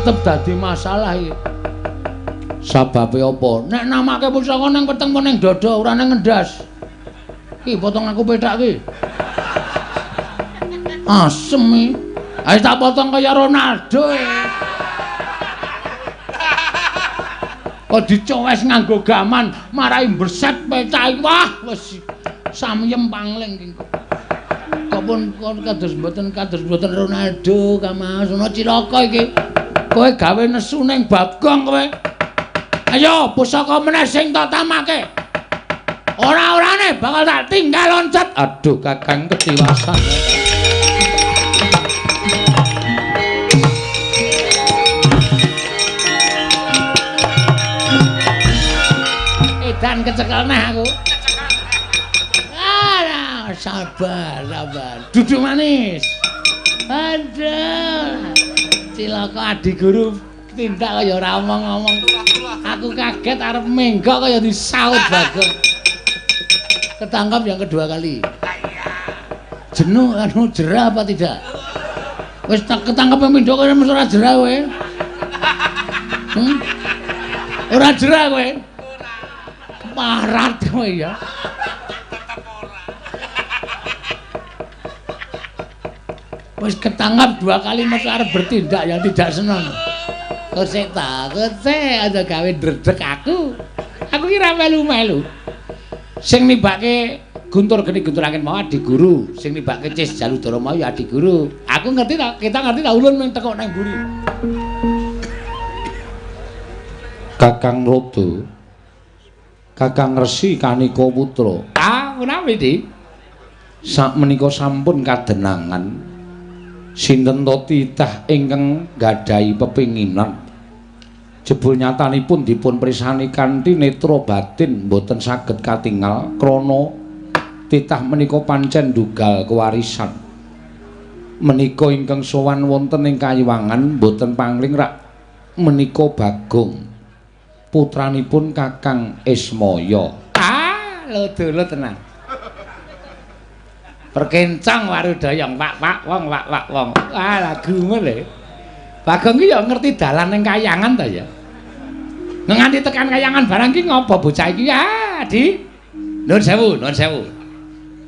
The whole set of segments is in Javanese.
tetep dadi masalah iki. Sababe apa? Nek namake pusaka nang weteng ning dada ora nang ngendas. Ki potong aku petak ki. Asem iki. Ayo tak potong kaya Ronaldo. Kok dicowes nganggo gaman, marai berset petak iki. Wah, wis samyem pangling ki. Kok pun kados mboten Ronaldo, Kamas, ana Ciraka iki. Kowe gawe nesu ning Bagong kowe. Ayo pusaka meneh sing tak tamake. Ora-orane bakal tak tinggal loncat. Aduh Kakang ketiwasan. Edan kecekel neh aku. Sabar. Duduk manis. Aduh. Cilaka adik guru tindak kaya ora omong-omong. Aku kaget arep menggok kaya disaut Bagong. Ketangkap yang kedua kali. Jenuh jerah apa tidak? Wis ketangkap pindho kaya mesti ora jerah kowe. Ora jerah kowe. Parat kowe ya. Wis ketangkap dua kali mesti arep bertindak yang tidak senang. Kosek ada gawe dredeg aku. Aku kira melu-melu. Sing nibake Guntur Geni Guntur Angin mau adik guru, sing nibake Cis Jaludara mau ya adik guru. Aku ngerti ta, kita ngerti ta ulun mung teko nang mburi. Kakang Rodo. Kakang Resi Kanika Putra. Menawi Di. Sak menika sampun kadenangan. Sinten to titah ingkang gadhahi pepinginan jebul nyatanipun dipun prisani kanthi netra batin boten saged katingal krana titah menika pancen dugal kewarisan menika ingkang sowan wonten ing Kayiwangan boten pangling rak menika Bagong putranipun Kakang Ismaya. Lho tenan. Perkencang warudayang pak wong. Lagu ngene. Bagong ki ya ngerti dalan ning Kayangan ta ya. Nganti tekan Kayangan barang ki ngopo bocah iki? Di. Nuwun sewu.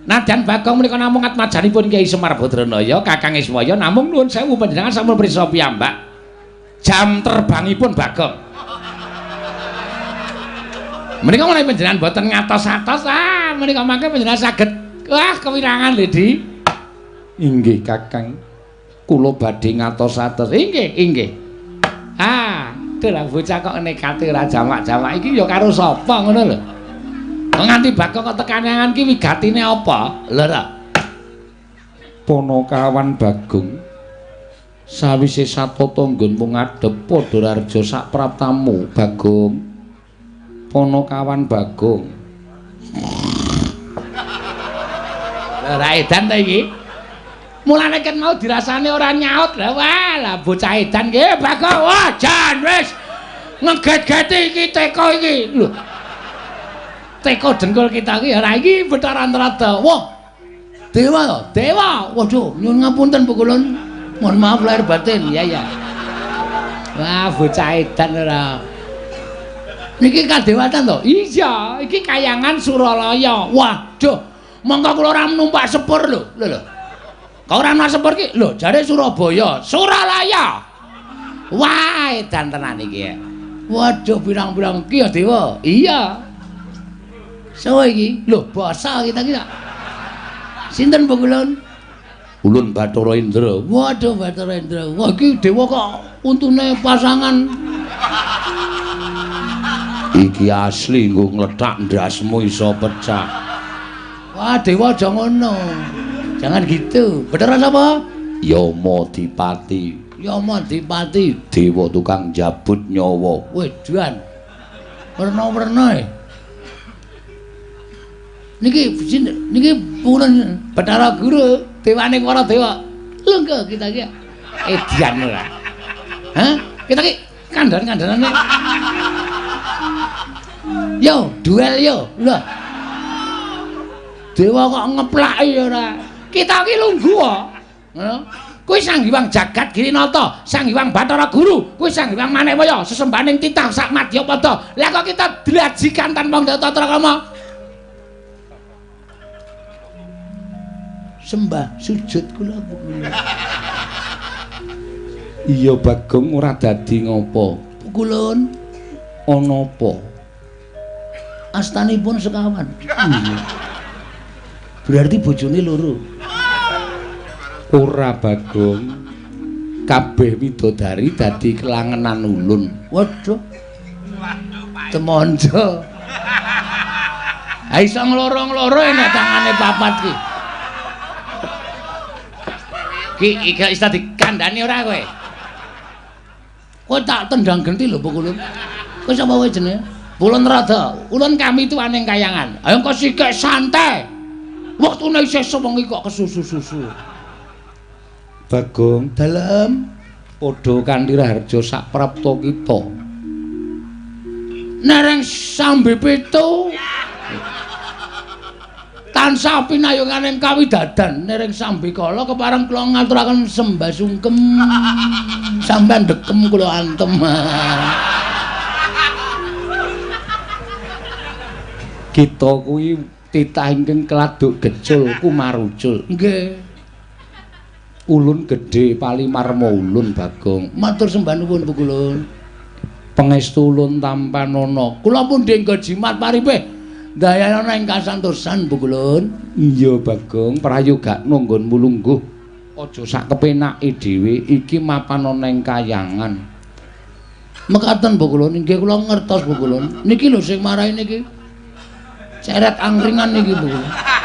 Najan Bagong menika namung atmajanipun Kyai Semar Badranaya, Kakang Ismaya namung nuwun sewu panjenengan sampun prisa piyambak. Jam terbangipun Bagong. Menika menawi panjenengan boten ngatos-atos, menika mangke panjenengan saged kewirangan lho, Di. Inggih, Kakang. Kula badhe ngatos-atos. Inggih. Delah bocah kok nekate ora jamak-jamak iki ya karo sapa ngono lho. Nganti Bagong kok tekan Kayangan ki wigatine apa? Lho ra. Ponokawan Bagong sawise satata nggon mung ngadhep padha raja sak praptamu Bagong. Ponokawan Bagong. Ora edan ta iki? Mulane ket mau dirasane ora nyaut lho. Lah bocah edan nggih Bagong. Wah, jan wis ngeget-geti iki teko iki. Lho. Teko dengkul kita iki ora iki Bathara Antarada. Wah. Dewa to? Dewa. Waduh, nyuwun ngapunten Bu Kulun. Mohon maaf lahir batin. Ya. Wah, bocah edan ora. Niki kadewatan to? Iya, iki Kayangan Suralaya. Waduh, monggo kula ora numpak sepur lho. Lho. Kok ora ana sepur ki? Lho, jare Surabaya, Suralaya. Wah, edan tenan iki ya. Waduh, pirang-pirang ki ya Dewa. Iya. Sopo iki? Lho, basa kita ki. Sinten Bu Kulun? Ulun Bathara Indra. Waduh, Bathara Indra. Wah, iki Dewa kok untune pasangan. Iki asli nggo ngletak ndasmu iso pecah. Wah, Dewa aja ngono. Jangan gitu. Bathara sapa? Yamadipati. Yamadipati, dewa tukang jabut nyawa. Wedan. Werna-werna. Niki purun Bathara Guru, dewane para dewa. Lenggo kita iki. Edian ora. Hah? Kita ki kandhan-kandhanane. Yo, duel yo. Lho. Dewa kok ngeplaki ora. Kita ki lungguh kok. Ngono. kuwi Sang Hyang Jagat Girinata, Sang Hyang Bathara Guru, kuwi Sang Hyang Manemaya, sesembahaning titah sak Madyapada. Lah kok kita dilajikan tanpa Tatra Krama? Sembah sujud kula kula. Iya Bagong ora dadi ngopo? Kulun ana apa? Astanipun sekawan. Berarti bojone loro. Ora Bagong. Kabeh widodari dadi kelangenan ulun. Waduh. Temonjo. Ha iso ngloro-ngloro nek tangane papat ki. Ki iki iso dikandani ora kowe? Kowe tak tendang genti lho Kulun. Kowe sapa wae jenenge? Ulun Rada. Ulun kami tuaning kayangan. Ayo kok sikek santai. Waktune isih sewengi kok kesusu-susu. Bagong dalem padha kanthi Raharja sak prapta kita. Nereng sambe pitu. Tansah pinayunganing kawidadan nereng sambe kala kepareng kula ngaturaken sembah sungkem. Sampeyan dekem kula antem. Kita kuwi titah ingkang keladuk gecul kumarucul. Nggih. Ulun gedhe palimarma ulun Bagong. Matur sembah nuwun Bu Kulun. Pangestu ulun tampanana. Kula pun dinggo jimat paripeh dayana ing kasantosan Bu Kulun. Iya Bagong, prayogakno nggonmu lungguh. Aja sak kepenake dhewe iki mapan ana ing kayangan. Mekaten Bu Kulun, nggih kula ngertos Bu Kulun. Niki lho sing marahi niki. Ceret angkringan niki Bu Kulun.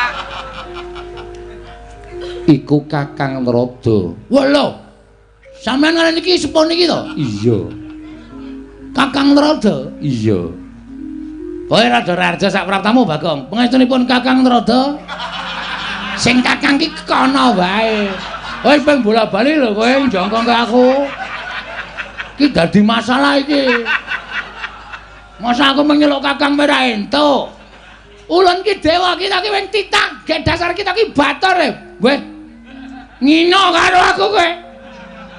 Iku Kakang Rada. Wah lho. Sampeyan ngarani iki sepon iki to? Iya. Kakang Rada? Iya. Kowe Rada Raharja sak praptamu Bagong. Pangestunipun Kakang Rada. Sing Kakang ki kono wae. Kowe ping bola-bali lho kowe njongkong ke aku. Ki dadi masalah iki. Masa aku menyeluk Kakang ora entuk. Ulun ki dewa kita ki wing titah. Gek dasar kita ki batur e. Weh. Ngino karo aku kowe.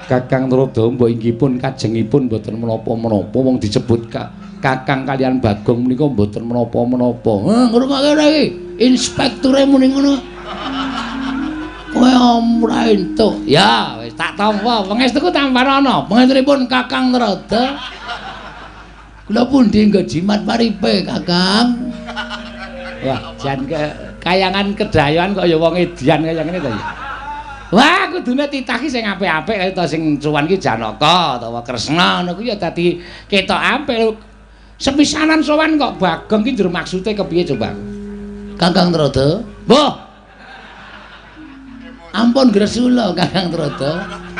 Kakang Rada mbok inggihpun kajengipun mboten menapa-menapa wong disebut Kakang kalian Bagong menika mboten menapa-menapa. Ngrungokke ora iki. Inspekture muni ngono. Kowe ora entuk. Ya, wis tak tampa. Pangestuku tamparana. Pangestunipun Kakang Rada. Kula pundi nggo jimat paripe, Kakang. Wah, jan kayangan kedayoan kok ya wong edian kaya ngene to ya. Wah, kudune titah ki sing apik-apik kaya to sing cuwan ki Janaka utawa Kresna ngono kuwi ya dadi ketok apik. Sepisanan sowan kok Bagong ki njur maksude kepiye coba? Kakang Rada? Mbah. Ampun gresula Kakang Rada.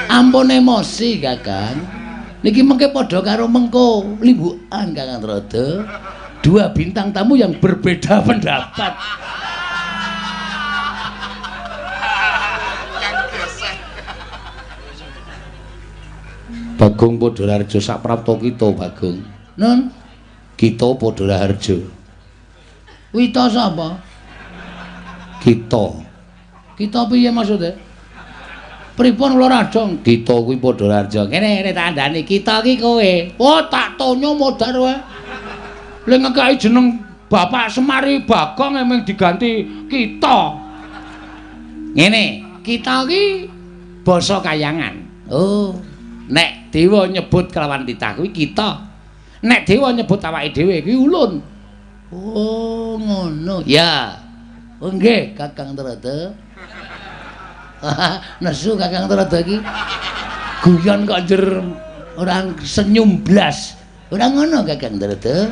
Ampun emosi Kakang. Niki mengke padha karo mengko limbukan Kakang Rada. Dua bintang tamu yang berbeda pendapat. Bagong padha Raharja sak prapta kita Bagong. Nun, kita padha Raharja. Wita sapa? Kita. Kita piye maksude? Pripun kula radong? Kita kuwi padha Raharja. Kene tandane kita ki kowe. Oh, tak tonyo modar wae. Lek ngekaki jeneng Bapak Semari Bagong emang diganti kita. Ngene, kita ki basa kayangan. Oh, nek dewa nyebut kelawan titah kuwi kita. Nek dewa nyebut awake dhewe kuwi ulun. Oh, ngono. Ya. Oh nggih, Kakang Rada. Nesu Kakang Rada iki. Guyon kok njur orang senyum blas. Ora ngono Kakang Rada.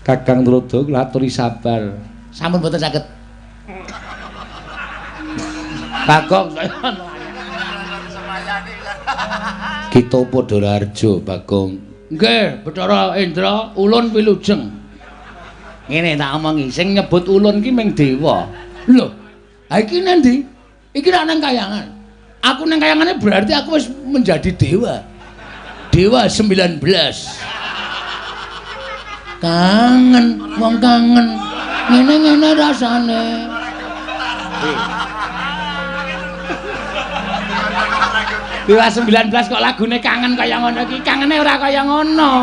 Kakang Rada kula aturi sabar. Sampun mboten saged. Bagong kita padha Raharja Bagong. Nggih, Bathara Indra, ulun wilujeng. Ngene tak omongi, sing nyebut ulun ki ming dewa. Lho, ha iki nendi? Iki nek nang kayangan. Aku nang kayangane berarti aku wis menjadi dewa. Dewa 19. Kangen, wong kangen. Ngene-ngene rasane. Dewa 19 kok lagune kangen kaya ngono iki. Kangene ora kaya ngono.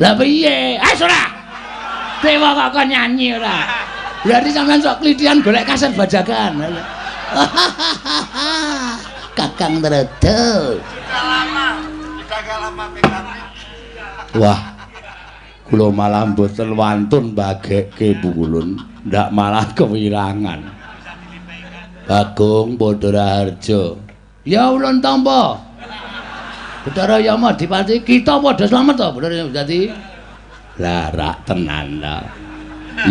Lah piye? Ora. Dewa kok nyanyi ora. Berarti sampean sok klitian golek kaset bajakan. Kakang Trede. Wah. Kula malah mboten wantun bagekke Pulun, ndak malah kewirangan. Bagong Padha Harja. Ya ulun tampa. Bathara Yama Dipati kita padha slamet to, bener dadi. Lah rak tenan ta.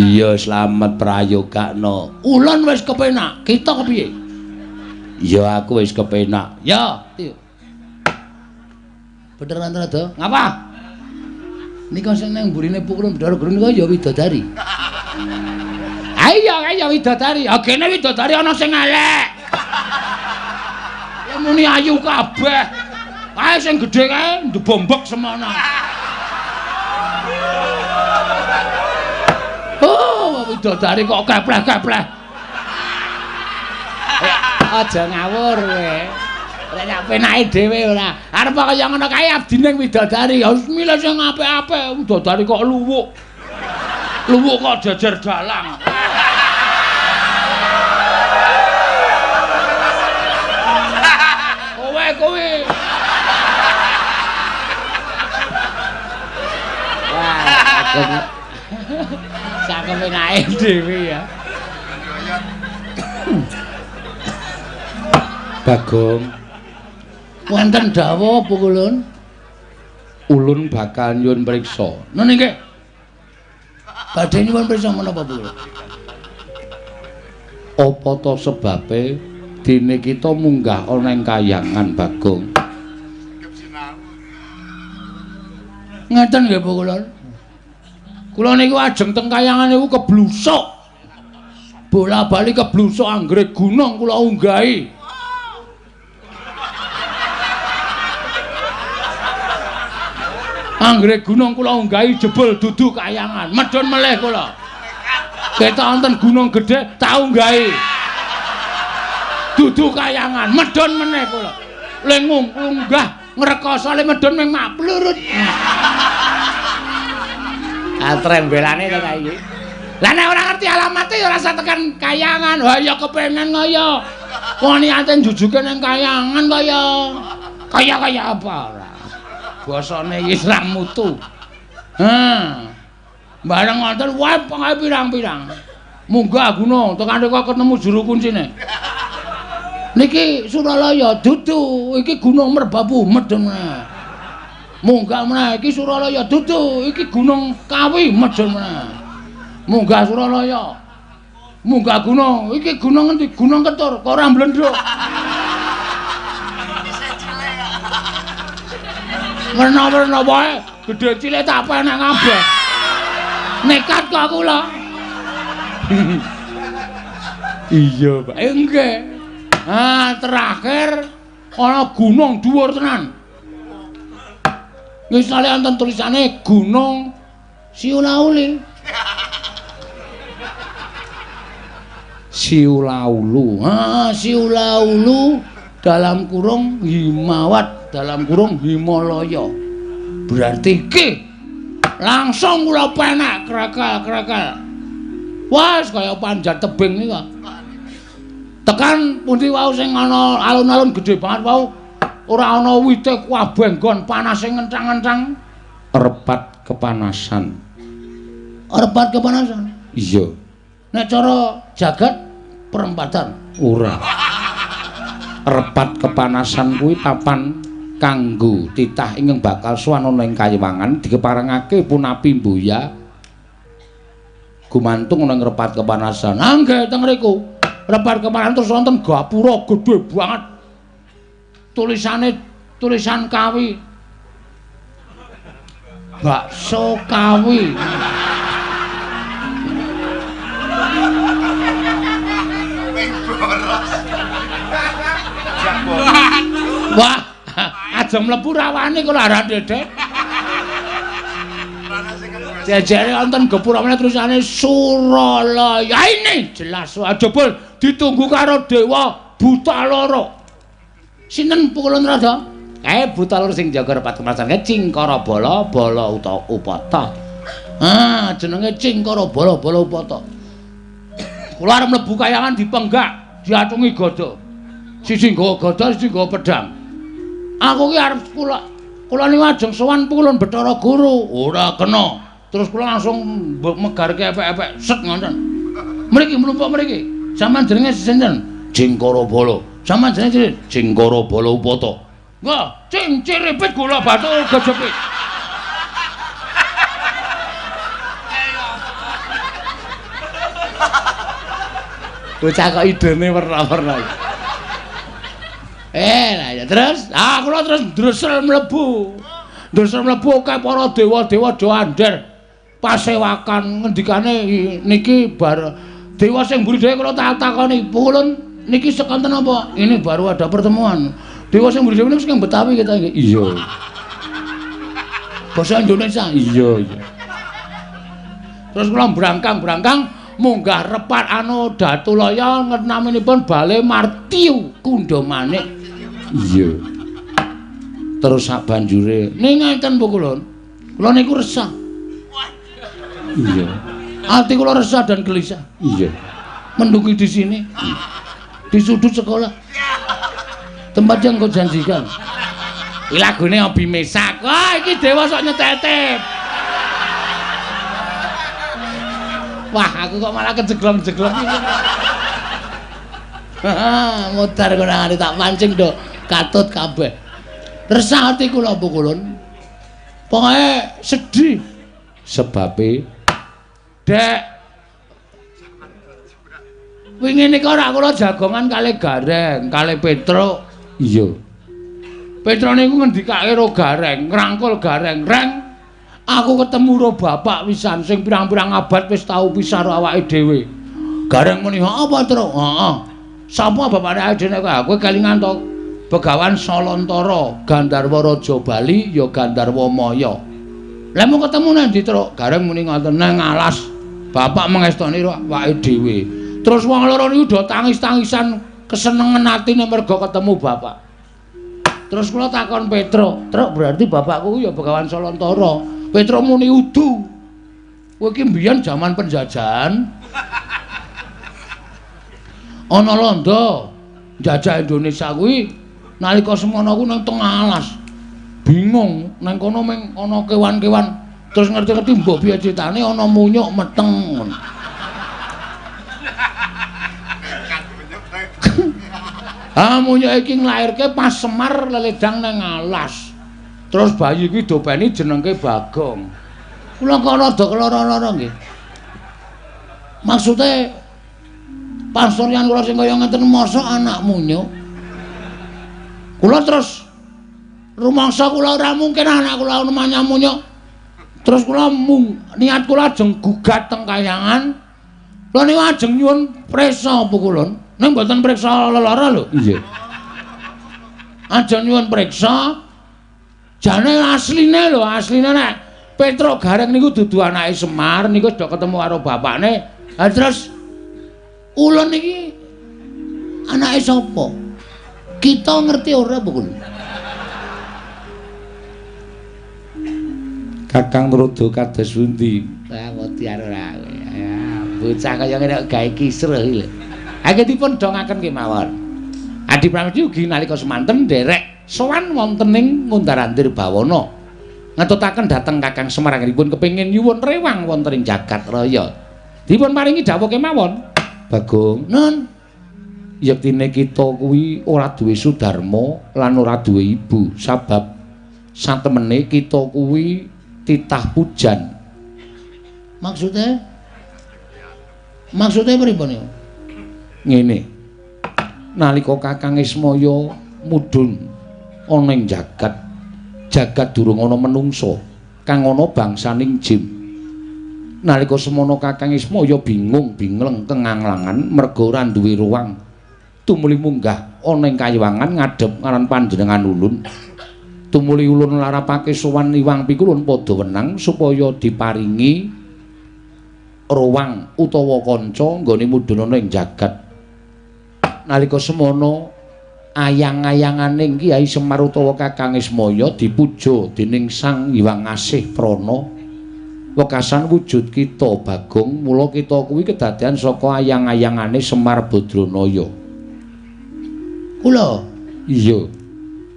Iya slamet prayogakno. Ulun wis kepenak, kita kepiye? Ya aku wis kepenak. Ya, beneran to? Ngapa? Nika sing nang mburine Pulun Bathara Guru nika ya widodari. Ayo widodari. Agene widodari ana sing elek. Ya muni ayu kabeh. Ae sing gedhe kae ndebombok semono. Oh, widodari kok kepleh-kepleh. Aja ngawur kowe. Ora nek penake dhewe ora. Arep kaya ngono kae abdine widodari, harus milih sing apik-apik. Widodari kok luwuk. Luwuk kok jejer dalang. Kowe. Wah, sak kepenake dhewe ya. Bagong. Wonten dawuh apa Ulun? Ulun bakal nyuwun priksa. Nggih nggih. Badhe nyuwun priksa menapa Ulun? Apa to sebabe dene kita munggah ana ing Kahyangan Bagong? Ngeten nggih Bu Ulun. Kula niku ajeng teng Kahyangan niku keblusuk. Bola-bali keblusuk anggrek gunung kula unggahi. Anggrek gunung kula unggahi jebul dudu Kahyangan. Medhun melih kula. Ketok wonten gunung gedhe tak unggahi. Dudu Kahyangan, medhun meneh kula. Lengung unggah ngrekoso le medhun ming mak plurut. Trembelane to kae iki. Lah nek ora ngerti alamate ya ora usah tekan Kahyangan. Wah ya kepenen kaya. Wong niate njujuke ning Kahyangan kaya. Kaya apa ora. Basane wis ra mutu. Bareng ngoten wae pengae pirang-pirang. Munggah gunung tekan kok ketemu juru kuncine. Niki Suralaya dudu, iki Gunung Merbabu medhen meneh. Munggah meneh iki Suralaya dudu, iki Gunung Kawi medhen meneh. Munggah Suralaya. Munggah gunung, iki gunung endi? Gunung Ketur, kok ora mblendhok. Werna-werna wae, gedhe cilik tak penek kabeh. Nekat kok kula. Iya, Pak. Nggih. Terakhir ana gunung dhuwur tenan. Misale wonten tulisane Gunung Siulauli. Siulaulu. Siulaulu dalam kurung Himawat dalam kurung Himalaya. Berarti iki langsung kula penak krekel-krekel. Wes kaya panjat tebing iki kok. Tekan pundi wau sing ana alun-alun gedhe banget wau ora ana wite kabeh nggon panas sing ngencang-encang. Repat kepanasan. Repat kepanasan? Iya. Nek cara jagat perempatan ora. Repat kepanasan kuwi papan kanggo titah ingkang bakal sowan ana ing Kahyangan dikeparengake punapi mboya gumantung ana ing repat kepanasan. Nggih teng mriku. Repat kepanasan terus wonten gapura gedhe banget. Tulisan Kawi. Bakso Kawi. Wah, aja mlebu rawane kula arep dedek. Jajare wonten gapura meneh tulisane Suralaya. Ini jelas wae jebul ditunggu karo dewa buta loro. Sinten Pulun Rada? Kae buta lur sing jaga repat kemasan Cingkara Bala Bala Upata. Ah, jenenge Cingkara Bala Bala Upata. Kula arep mlebu kayangan dipenggak, diatungi gada. Siji nggawa gada, siji nggawa pedang. Aku ki arep kula niku ajeng sowan pulun Bathara Guru, ora kena. Terus kula langsung megarke epek-epek set ngoten. Mriki mlumpuk mriki. Sampeyan jenenge sinten? Cingkara Bala. Sampeyan jenenge Cingkara Bala Upata. Wah, ciripit gula batu gejepit. Bocah kok idene werna-werna. Lah ya terus, kula terus ndresel mlebu. Ndresel mlebu kae para dewa-dewa do andher. Pasewakan ngendikane niki bar dewa sing mburi dhewe kula tak takoni, "Pulun niki sekonten apa? Ini baru ada pertemuan." Dewa sing mburi dhewe niku sing Betawi kita iki. Iya. Basa Indonesia. Iya. Terus kula brangkang munggah repat anu Datulaya naminipun Bale Martiu Kundamanik. Iya. Terus sak banjure ning ngenten Bu Kulon. Kula niku resah. Iya. Ati kula resah dan gelisah. Iya. Menduki di sini. Di sudut sekolah. Tempat yang kau janjikan. Iki lagune Obi Mesak. Wah, iki dewa sok nyetetep. Wah, aku kok malah kejeglong-jeglong iki. Mutar konangane tak pancing nduk. Katut kabeh. Resah ati kula Bu Kulun. Pokoke sedih. Sebabe Dek wingi nika ora kula jagongan kalih Gareng, kalih Petruk. Iya. Petruk niku ngendikake ro Gareng, ngrangkul Gareng, "Reng, aku ketemu ro bapak wisan sing pirang-pirang abad wis tau pisah ro awake dhewe." Gareng muni, "Apa, Truk?" "Heeh. Sapa bapake awake dhewe kowe? Kowe kelingan to Begawan Salantara, Gandharwa Raja Bali ya Gandharwa Maya." "Lah mau ketemu nang ndi, Truk?" Gareng muni ngoten, "Nang alas. Bapak mengestoni ro awake dhewe." Terus wong loro niku do tangis-tangisan kesenengan atine merga ketemu bapak. Terus kula takon Petruk, "Truk, berarti bapakku ya Begawan Salantara." Petruk muni, "Udu. Kowe iki mbiyen jaman penjajahan ana londo njajah Indonesia kuwi nalika semono ku nang tengah alas. Bingung nang kono meng ana kewan-kewan. Terus ngerti-ngerti mbok piye critane ana munyuk meteng." Munyuk iki nglairke pas Semar leledang nang alas. Terus bayi iki dopeni jenengke Bagong. Kula kok rada keloro-loro nggih. Maksude pasuryan kula sing kaya ngeten mosok anak munyuk. Kula terus rumangsa kula ora mungkin anak kula namanya munyuk. Terus kula niat kula ajeng gugat teng kayangan. Kula niku ajeng nyuwun prisa Bu Kulun. Ning mboten priksa lelara lho. Iya. Ajeng nyuwun priksa. Jane asline lho, asline nek Petruk Gareng niku dudu anake Semar, niku sudah ketemu karo bapakne. Lah terus ulun iki anake sapa? Kita ngerti ora, Bu Kulun? Kakang Rodo kados pundi? Lah mutiar ora. Ya, bocah kaya ngene gawe kisruh iki lho. Anggenipun dongaken kemawon. Adi Pramesti ugi nalika semanten nderek sowan wonten ing Ngundarandir Bawana. Ngetutaken dhateng Kakang Semar anggenipun kepengin nyuwun rewang wonten ing jagat raya. Dipun paringi dawuh kemawon. Bagong, "Nun, yektine kita kuwi ora duwe sudarma lan ora duwe ibu, sabab satemene kita kuwi titah pujan." Maksude pripun niku? Ngene. Nalika Kakang Ismaya mudhun ana ing jagat durung ana menungsa kang ana bangsaning jin. Nalika semono Kakang Ismaya bingung-bingleng kenganglangan merga ora duwe ruang tumuli munggah ana ing kayiwangan ngadhep ngaran panjenengan ulun. Tumuli ulun larapake sowan Iwang Pikulun padha wenang supaya diparingi ruang utawa kanca nggone mudhun ana ing jagat. Nalika semono ayang-ayanganing Kyai Semar utawa Kakang Ismaya dipuja dening Sang Hyang Asih Prana. Wekasan wujud kita Bagong, mula kita kuwi kedadean saka ayang-ayangane Semar Badranaya. Kula, iya.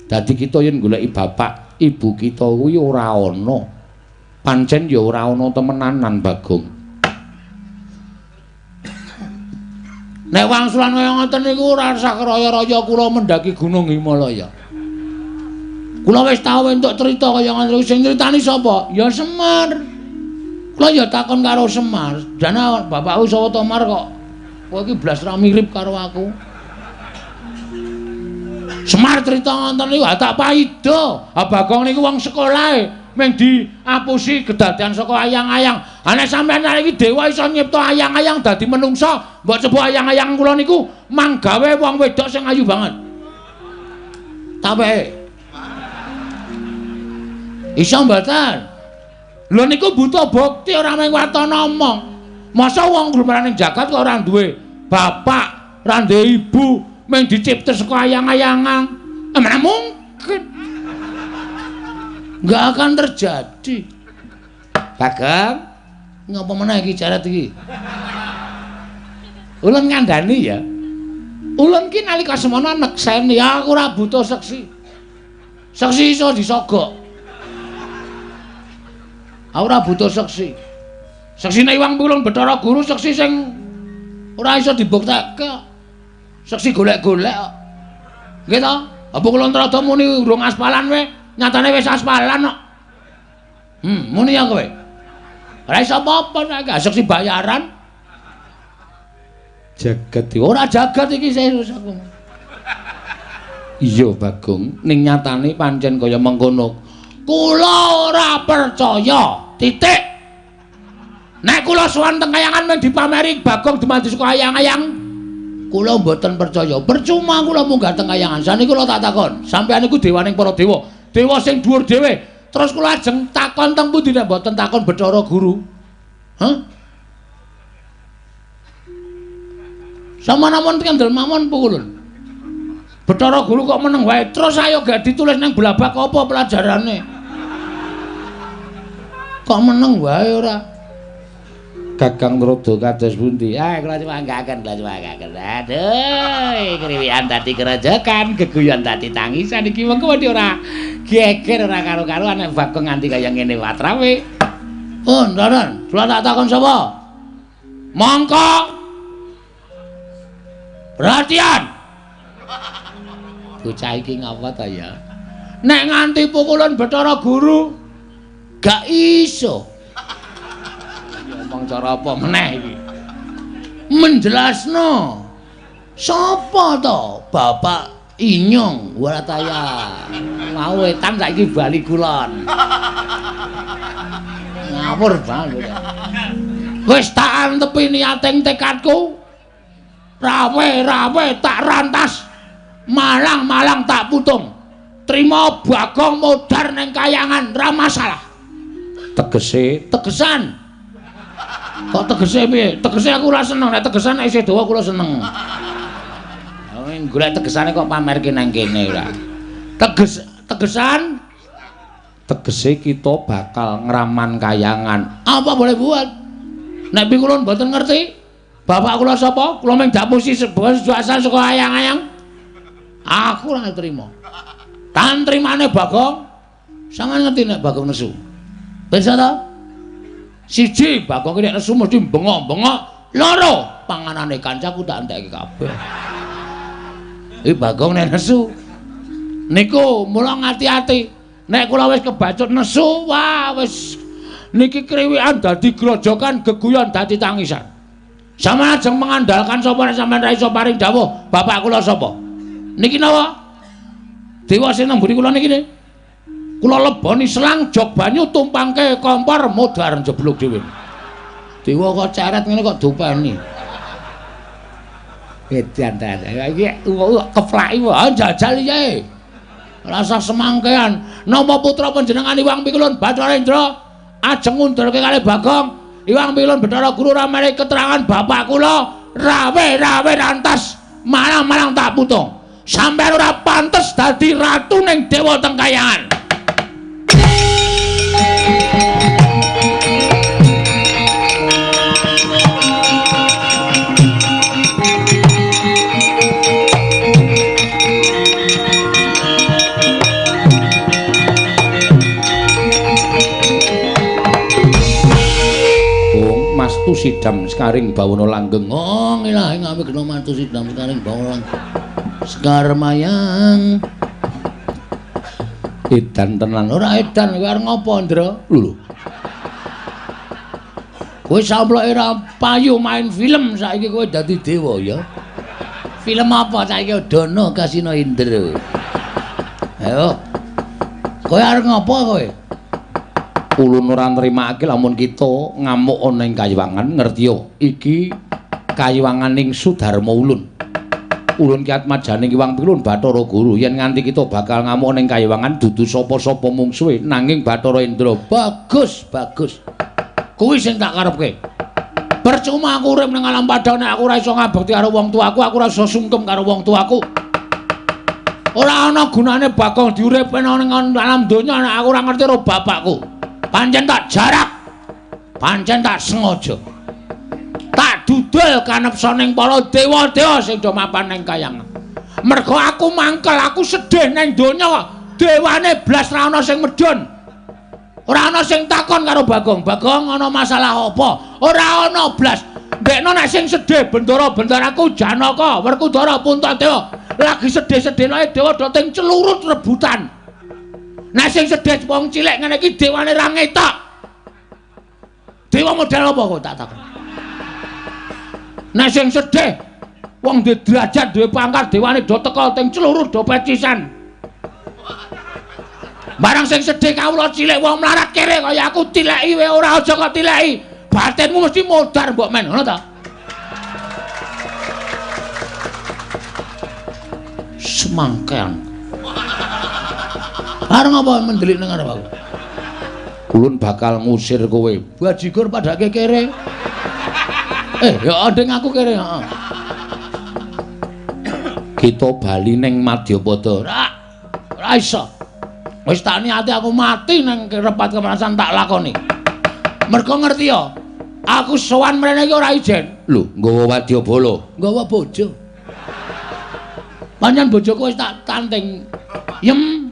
Dadi kita yen goleki bapak ibu kita kuwi ora ana. Pancen ya ora ana temenanan Bagong. Nek wangsulan kaya ngoten niku ora sak raya-raya kula mendaki Gunung Himalaya. Kula wis tau entuk cerita kaya ngoten sing nyritani sapa? Ya Semar. Kula ya takon karo Semar, jane bapakku sapa to Mar kok kowe iki blas ra mirip karo aku. Semar cerita ngoten niku tak paido. Bagong niku wong sekolahe mung diapusi kedadean saka ayang-ayang. Nek sampeyan iki dewa iso nyipta ayang-ayang dadi menungsa, mbok coba ayang-ayang kula niku manggawe wong wedok sing ayu banget. Tapi iso mboten? Lho niku butuh bukti ora mung watana omong. Masa wong glumaraning jagat kok ora duwe bapak, ora duwe ibu, mung dicipta saka ayang-ayangan. Mana mungkin? Enggak akan terjadi. Bagong, ngapa meneh iki jarat iki? Ulun ngandani ya. Ulun ki nalika semana nekseni aku ora butuh seksi. Seksi iso disogok. Ora butuh seksi. Seksine Iwang Pulun Bathara Guru seksi sing ora iso dibuktekke. Seksi golek-golek kok. Nggih to? Apa kula ntrada muni urung aspalan wae, nyatane wis aspalan kok. Muni ya kowe. Ora iso apa-apa nek seksi bayaran. Jagat ora jagat iki serius aku. Iya Bagong, ning nyatane pancen kaya mengkono. Kula ora percaya. Titik. Nek kula sowan teng kayangan men dipameri Bagong dumadi saka ayang-ayang, kula mboten percaya. Percuma kula munggah teng kayangan. Saniki kula tak takon, sampeyan iku dewaning para dewa. Dewa sing dhuwur dhewe. Terus kula ajeng takon teng pundi nek mboten takon Bathara Guru. Hah? Sama namun kendel mawon pukulun. Bathara Guru kok meneng wae. Terus ayo gak ditulis nang blabak apa pelajarane. Kok meneng wae ora? Kakang Narada kados pundi? Kula cumanggaken, kula cumanggaken. Aduh, kriwian dadi kerojokan, geguyon dadi tangisan iki mengko ora geger ora karo-karo nek Bagong nganti kaya ngene watrawe. Oh, ndaran, kula tak takon sapa? Mongko. Perhatian. Bocah iki ngapa ta ya? Nek nganti pukulan Bathara Guru gak iso. Ngomong cara apa meneh iki? Menjelasno. Sapa to? Bapak Inyong Warataya. Mau wetan saiki bali kulon. Ngawur banget. Wis tak antepi niating tekadku. Rawe-rawe tak rantas. Malang-malang tak putung. Trima Bagong modar ning kayangan ra masalah. Tegesan. Kok tegese piye? Tegese aku ora seneng, nek tegesan nek isih dawa kula seneng. Golek tegesane kok pamerke nang kene ora. Tegesan tegese kita bakal ngraman kayangan. Apa boleh buat? Nek pikulun mboten ngerti. Bapak kula sapa? Kula mung dapusi asal saka ayang-ayang. Aku ora trima. Tan trimane Bagong. Sampeyan ngerti nek Bagong nesu. Bisa ta? Siji, Bagong nek nesu mesti bengok-bengok. Loro, panganane kancaku tak entekke kabeh. Iki Bagong nek nesu. Niku mula ngati-ati. Nek kula wis kebacut nesu, wah wis niki kriwikan dadi grojokan, geguyon dadi tangisan. Sampeyan ajeng mengandalkan sapa nek sampeyan ra iso paring dawuh, bapak kula sapa? Niki napa? Dewa sing nang mburi kula niki ne. Kula leboni selang jog banyu tumpangke kompor modar jeblok dhewe. Dewa kok ceret ngene kok dupeni. Edan ta. Iki keplaki wae jajal iki. Rasa semangkean. Napa putra panjenengan Iwang Pikulun Bathara Indra ajeng ngundurke kalih Bagong. Iwang Pikulun Bathara Guru ramene keterangan bapak kula rawe-rawe rantas malang-malang tak putung. Sampeyan ora pantes dadi ratu ning Dewa Tengkayangan. Mastu sidam sekaring bawana langgeng. Oh, ilahi ngami kena mantu sidam sekaring bawana langgeng. Sekar mayang. Edan tenan ora edan kowe arep ngopo, Ndra? Lho. Kowe samploke ra payu main film saiki kowe dadi dewa ya. Film apa saiki Dono Kasino Indra. Ayo. Kowe arep ngopo kowe? Ulun ora nrimake lamun kita ngamuk ana ing Kayiwangan, ngerti yo. Iki Kayiwangan ning Sudarma Ulun. Ulun ki atmajane Kiwang Pilun Bathara Guru. Yen nganti kita bakal ngamuk ning Kayiwangan dudu sapa-sapa mungsuhe nanging Bathara Indra. Bagus, bagus. Kuwi sing tak karepke. Percuma aku urip ning alam padane aku ora iso ngabekti karo wong tuaku, aku ora iso sungkem karo wong tuaku. Ora ana gunane bakal diuripke ning alam donya nek aku ora ngerti karo bapakku. Pancen tak jarak, pancen tak sengaja, tak dudul kanepsa ning para dewa-dewa sing do mapan ning Kayangan. Mergo aku mangkel, aku sedih ning donya, dewane blas ra ana sing medhun. Ora ana sing takon karo Bagong, Bagong ana masalah apa? Ora ana blas. Ndekno nek sing sedih bendara-bendaraku Janaka, Werkudara, Puntadewa lagi sedih-sedih ae dewa do teng celurut rebutan. Nah sing sedih wong cilik ngene iki dewane ra ngetok. Dewa model apa kok tak takon. Nah sing sedih wong duwe derajat, duwe pangkat dewane do teka teng celurut do pecisan. Barang sing sedih kawula cilik wong mlarat kere kaya aku tileki wae ora aja kok tileki. Batinmu mesti modar mbok men, ngono ta? Semangkang. Areng apa mendelik nang arep aku? Ulun bakal ngusir kowe. Bajigur padake kere. Ya ndeng aku kere, heeh. Kita bali ning Madyapada. Ora iso. Wis tak niati aku mati nang repat kemanasan tak lakoni. Mergo ngerti ya, aku sowan mrene iki ora ijen. Lho, nggawa wadyabala, nggawa bojo. Panjenengan bojoku wis tak tanting. Yem.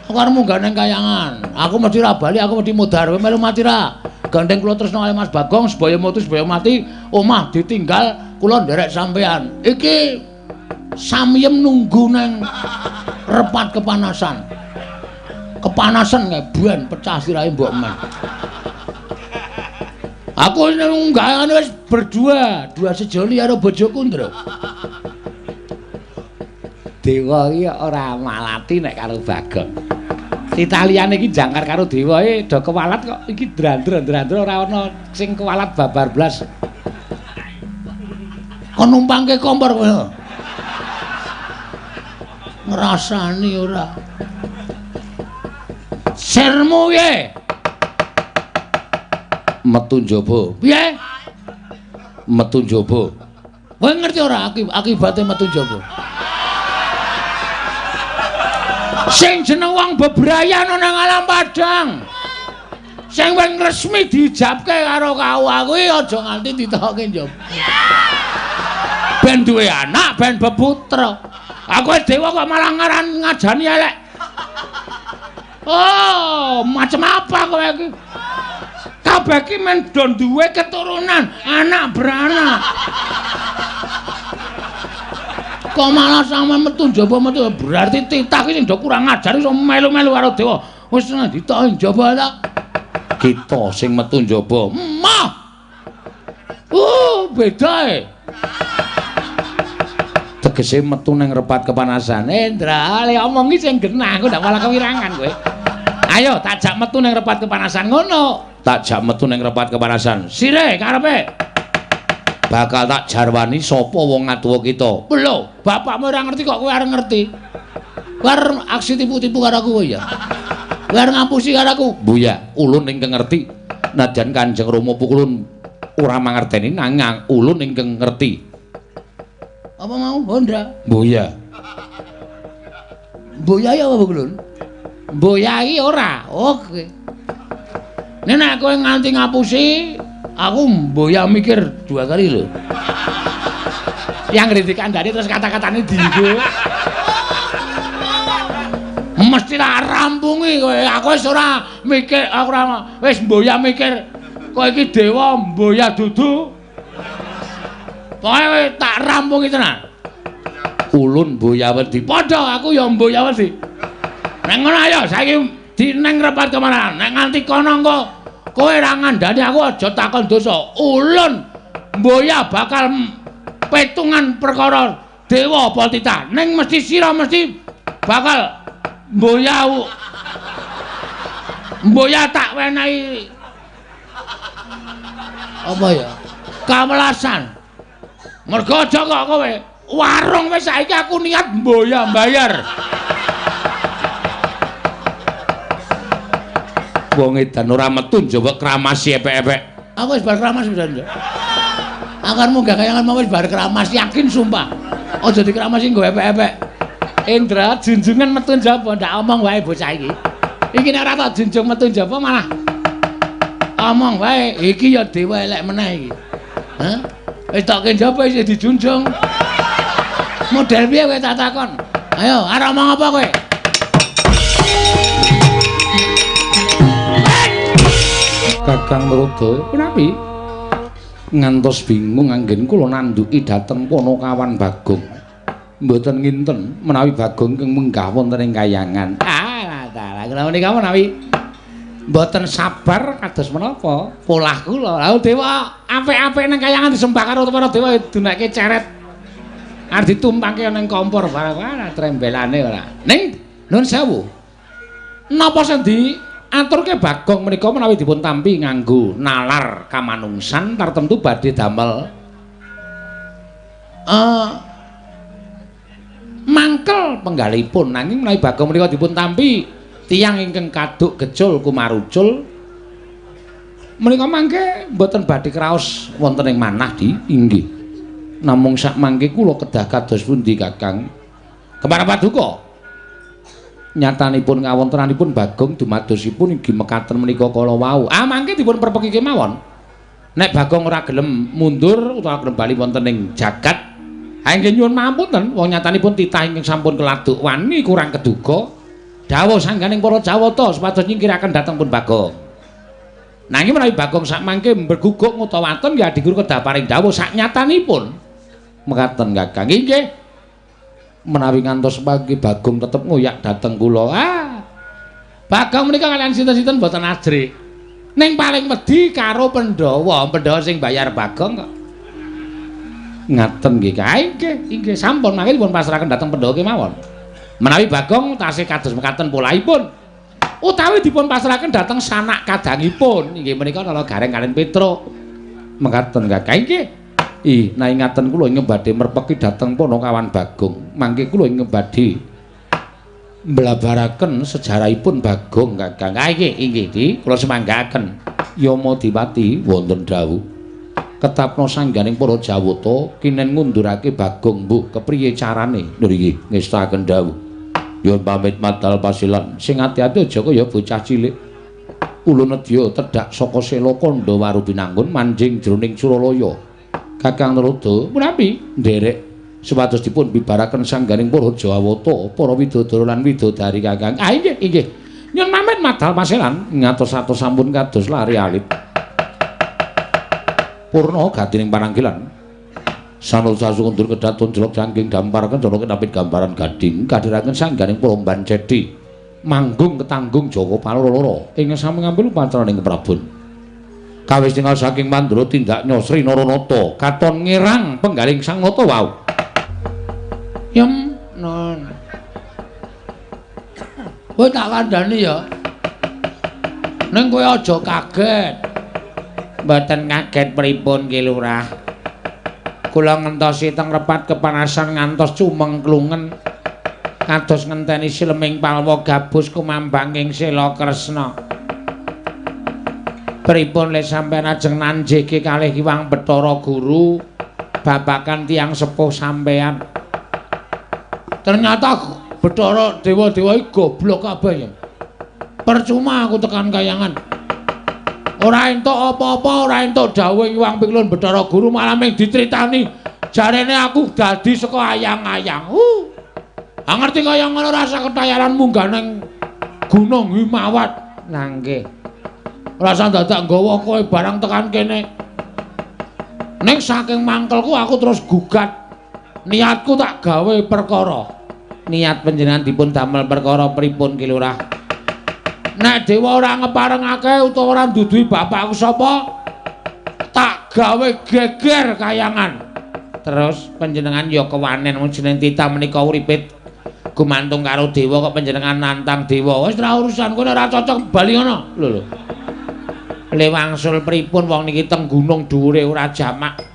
Aku arep munggah ning Kayangan. Aku mesti ra bali, aku mesti mudhar. Kowe melu mati ra? Gandeng kula tresno kali Mas Bagong, sebaya mutu sebaya mati, omah ditinggal, kula nderek sampean. Iki samyem nunggu nang repat kepanasan. Kepanasan ngebuan pecah sirahe mbok men. Aku nunggah wis berdua, dua sejoli karo bojoku, Ndra. Dewa iki ora malati nek karo Bagong. Italiane iki jangkar karo dewa do kewalat kok iki drandra-drandra ora ana sing kewalat babar blas. Kon numpangke kompor kowe. Ngrasani ora. Sermu piye? Metu njaba. Piye? Metu njaba. Kowe ngerti ora akibate metu njaba? Sing jeneng wong bebrayan nang alam padang. Sing wing resmi dijabke karo kawah kuwi aja nganti ditokke njaba. Ben duwe anak, ben beputra. Aku dewa kok malah ngaran ngajani elek. Oh, macam apa kowe iki? Kabeh iki men do duwe keturunan, anak beranak. Kok malah sampe metu njaba metu berarti titah iki sing do kurang ajar iso melu-melu karo dewa. Wis ditokke njaba ta. Kita sing metu njaba. Mah. Beda e. Tegese metu ning repat kepanasan. Ndra, le omongi sing genah, aku ndak malah kewirangan kowe. Ayo tak jak metu ning repat kepanasan ngono. Tak jak metu ning repat kepanasan. Sire karepe. Bakal tak jarwani sapa wong atuwa kita. Lho, bapakmu ora ngerti kok kowe arep ngerti. Kowe aksi tipu-tipu karo aku ya. Kowe arep ngapusi karo aku. Buya, ulun ingkang ngerti. Nadyan Kanjeng Rama pukulun ora mangerteni nanging ulun ingkang ngerti. Apa mau, Hondra? Buya. Mboyai apa Kulun? Mboyai ora. Oke. Nek kowe nganti ngapusi, aku mboya mikir 2 kali lho. Yang dikandani terus kata-katane dienggo. Mesti tak rampungi kowe. Aku wis ora mikir, aku ora wis mboya mikir kowe iki dewa mboya dudu. Pokoke tak rampungi tenan. Ulun Boyawedi. Padha aku ya Boyawedi. Nek ngono ayo saiki dineng repat kemana? Nek nganti kono engko kowe ra ngandani aku aja takon dosa. Ulun Boya bakal petungan perkara dewa apa titah. Ning mesti sira mesti bakal Boya tak wenehi apa ya? Kawelasan. Mergo aja kok kowe warung wis saiki aku niat mboya mbayar. Wong edan ora metu njawab kramasi epek-epek. Aku wis bar kramas pisan. Akarmu gak kayangan mau wis bar kramas yakin sumpah. Aja dikramasi nggo epek-epek. Indra junjungan metu njaba ndak omong wae bocah iki. Iki nek ora tak junjung metu njaba malah omong wae iki ya dewa elek meneh iki. Hah? Wis tak njaba isih dijunjung. Model piye kowe tak takon? Ayo, arep omong apa kowe? Kakang Narada, punapi? Ngantos bingung anggen kula nanduki dhateng Panakawan Bagong. Mboten nginten menawi Bagong keng menggah wonten ing kayangan. Ah, dalah kula menika menawi mboten sabar kados menapa polah kula. Lah dewa apik-apik nang kayangan disembah karo para dewa dunake ceret. Arep ditumpangke ning kompor barang trembelane ora. Ning nuwun sewu. Napa sing diaturke Bagong menika menawi dipun tampi nganggo nalar kamanungsan tartemtu badhe damel mangkel penggalipun nanging menawi Bagong menika dipun tampi tiyang ingkang kaduk gejul kumarucul menika mangke mboten badhe kraos wonten ing manah di inggih. Namung sak mangke kula kedah kados pundi Kakang? Kemana Paduka? Nyatanipun ngawontenanipun Bagong dumadosipun inggih mekaten menika kala wau. Ah mangke dipun perpeki kemawon. Nek Bagong ora gelem mundur utawa gelem bali wonten ing jagat, ha inggih nyuwun mampunten wong nyatanipun titah ingkang sampun keladuk wani kurang keduga. Dawuh sangganing para Jawata supados nyingkiraken dhateng pun Bagong. Nanging menawi Bagong sak mangke berguguk ngutawaten ya diguru kedah paring dawuh sak nyatanipun. Mekaten Kakang inggih menawi ngantos pagi Bagong tetep ngoyak dhateng kula. Ah. Bagong menika kalian sinten-sinten boten ajrik. Ning paling wedi karo Pandhawa sing bayar Bagong kok. Ngaten nggih Kang. Inggih sampun mangke dipun pasrahaken dhateng Pandhawa kemawon. Menawi Bagong tasih kados mekaten polahipun utawi dipun pasrahaken dhateng sanak kadangipun inggih menika Nala Gareng kaliyan Petruk. Mekaten Kakang inggih. Nah ingatan kula ingkang badhe merpeki dhateng Panakawan Bagong. Mangke kula ingkang badhe mblabaraken sejarahipun Bagong Kakang. Ha inggih di kula semanggaken Yamadewati wonten dawuh. Ketapna sangganing para Jawata kinen ngundurake Bagong mbuh kepriye carane. Lho nggih ngestaken dawuh. Nyuwun pamit madal pasilan. Sing ati-ati aja kaya bocah cilik. Ulun nedya tedhak saka Sela Kandhawaru pinanggun manjing jroning Suralaya. Kakang Narada punapi nderek supados dipun bibaraken sangganing para Jawata, para widodara lan widodari Kakang. Ah inggih. Nyuwun pamit madal paselan ngatos-atos sampun kados lari alit. Purna gatining pananggilan. Sanusa sundur kedaton jelok jangking dampar kencana kenapit gambaran gading kadhiraken sangganing para mban cedhi manggung ketanggung Jawa Paloro ingkang sami ngambil upacara ing Prabon. Kawis tinggal saking Mandura tindak Nyosri Naranata katon ngirang penggaling sang nata wau. Yem non. Kowe tak kandhani ya. Ning kowe aja kaget. Mboten kaget pripun Ki Lurah. Kula ngentosi teng repat kepanasan ngantos cumeng klungen. Kados ngenteni Sileming Palwa gabus kumambang ing Sela Kresna. Pripun le sampeyan ajeng nanjeke kalih Hyang Bathara Guru babakan tiyang sepuh sampeyan. Ternyata Bathara dewa-dewa iki goblok kabeh ya. Percuma aku tekan kayangan. Ora entuk apa-apa, ora entuk dawuh Iwang Piklun Bathara Guru malah mung dicritani jarene aku dadi saka ayang-ayang. Ngerti kaya ngono rasa ketayaran munggah ning Gunung Himawat. Lah nggih. Rasa dadak nggawa kowe barang tekan kene. Ning saking mangkelku aku terus gugat. Niatku tak gawe perkara. Niat panjenengan dipun damel perkara pripun Ki Lurah? Nek dewa ora ngeparengake utawa ora nduduhi bapakku sapa, tak gawe geger kayangan. Terus panjenengan ya kewanen wong jeneng titah menika uripit gumantung karo dewa kok panjenengan nantang dewa. Wis ora urusan kowe ora cocok bali ngono. Lho. Le wangsul pripun wong niki teng gunung dhuwure ora jamak.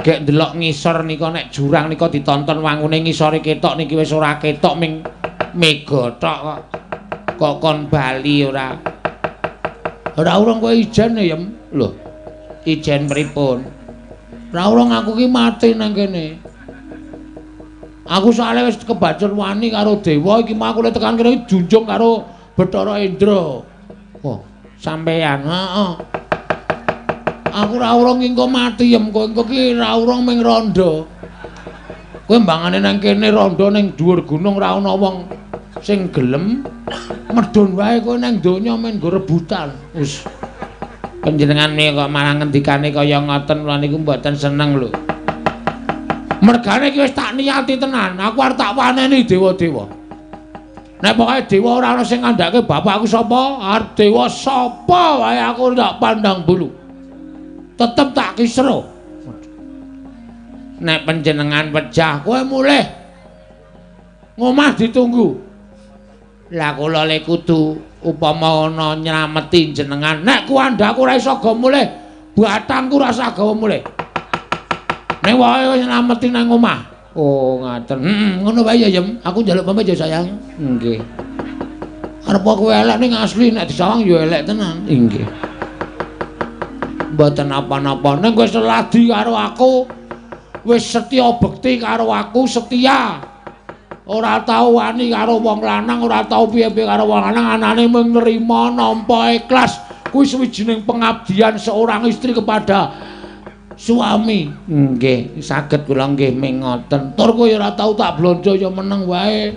Gek ndelok ngisor nika nek jurang nika ditonton wangune ngisore ketok niki wis ora ketok ming mega tok kok. Kok kon bali ora. Ora urung kowe ijen ya, lho. Ijen pripun? Ora urung aku ki mati nang kene. Aku soalé wis kebacut wani karo dewa iki mah aku lek tekan kene junjung karo Bathara Indra. Oh, sampeyan, heeh. Aku ora urung engko mati yem, kowe engko ki ora urung ming rondo. Kowe mbangane nang kene rondo ning dhuwur gunung ora ana wong sing gelem medhun wae kowe nang donya men nggo rebutan. Wis. Panjenengan kok malah ngendikane kaya ngoten kula niku mboten seneng lho. Mergane iki wis tak niati tenan, aku arep tak paneni dewa-dewa. Nek pokoke dewa ora ana sing ngandhake bapakku sapa, arep dewa sapa wae aku ndak pandang bulu. Tetep tak kisro. Nek panjenengan pecah, kowe mulih. Ngomah ditunggu. Lah kula le kudu upama ana nyrameti jenengan. Nek kuandhaku ora iso go mulih, batangku rasa gawa mulih. Nek wae wis nyrameti nang omah. Oh, ngaten. Ngono wae ya, Yem. Aku njaluk pamit ya, sayang. Nggih. Arep kowe elek ning asli nek disawang ya elek tenan. Nggih. Mboten apa-apa. Nek wis seladi karo aku, wis setya bekti karo aku, setia. Ora tau wani karo wong lanang, ora tau piye-piye karo wong lanang, anane mung nrima nampa ikhlas. Kuwi sawijining pengabdian seorang istri kepada suami. Nggih, saged kula nggih ming ngoten. Tur kowe ora tau tak blonjo ya meneng wae.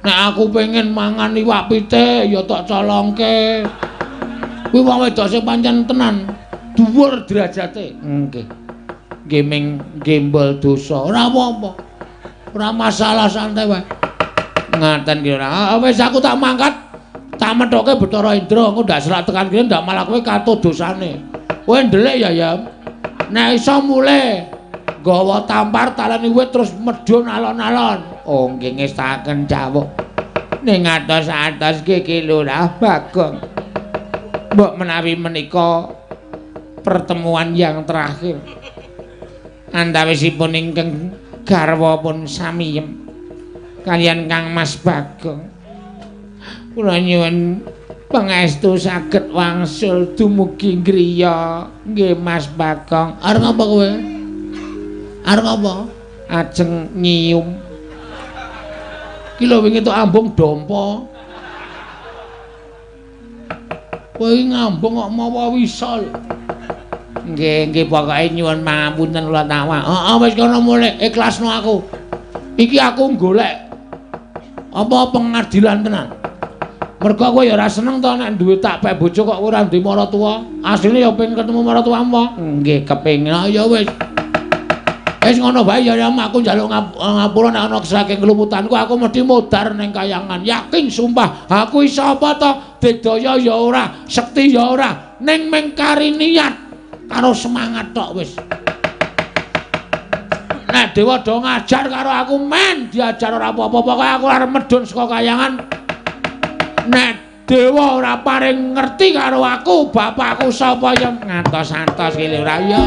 Nek aku pengen mangan iwak pite ya tak colongke. Kuwi wong wedok sing pancen tenan dhuwur derajate. Nggih. Nggih ming gembol dosa. Ora apa-apa. Ora masalah santai wae. Ngaten ki ora. Wis aku tak mangkat. Tak methoke Bathara Indra, engko ndak serak tekan kene ndak malah kowe katut dosane. Kowe ndelik ya, Yam. Nek iso mulih nggawa tampar taleni wit terus medhun alon-alon. Oh, nggih ngestaken jawuk. Ning atos-atos Ki Lurah Bagong. Mbok menawi menika pertemuan yang terakhir. Antawisipun ingkang garwa pun samiyem kalian Kang Mas Bagong. Kula nyuwun pangestu saged wangsul dumugi griya. Nggih Mas Bagong. Arep ngapa kowe? Arep ngapa? Ajeng nyium. Ki lho wingi tok ambung dompo. Kowe ngambung kok mawa wisol. Nggih pokoke nyuwun pangapunten kula tawa. Heeh wis kono mulih ikhlasno aku. Iki aku golek apa pengadilan tenan. Mergo kowe ya ora seneng to nek duwe tak pek bojo kok ora duwe maratuwa. Asline ya pengen ketemu maratuwamu. Nggih kepengin. Ya wis. Wis ngono bae ya aku njaluk ngapura nek ana saking kelumutanku aku mesti modar ning kayangan. Yakin sumpah aku iso apa to? Digdaya ya ora, sekti ya ora, ning mengkari niat. Karo semangat tok wis. Nek dewa do ngajar karo aku men diajar ora apa-apa pokoke aku arep medhun saka kayangan. Nek dewa ora paring ngerti karo aku, bapakku sapa ya ngantos-antos ki lho ora ya.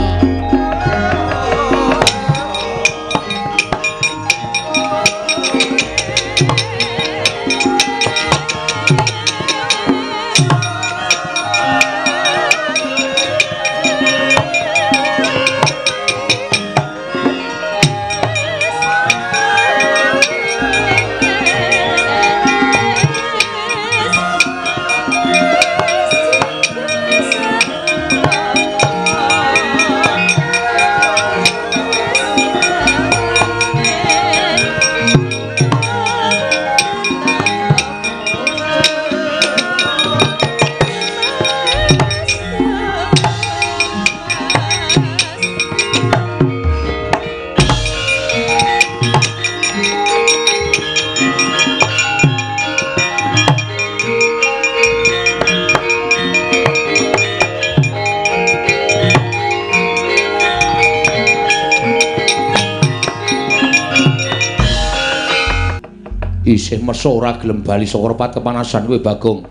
isih meso ora gelem bali saka repat kepanasan kowe Bagong.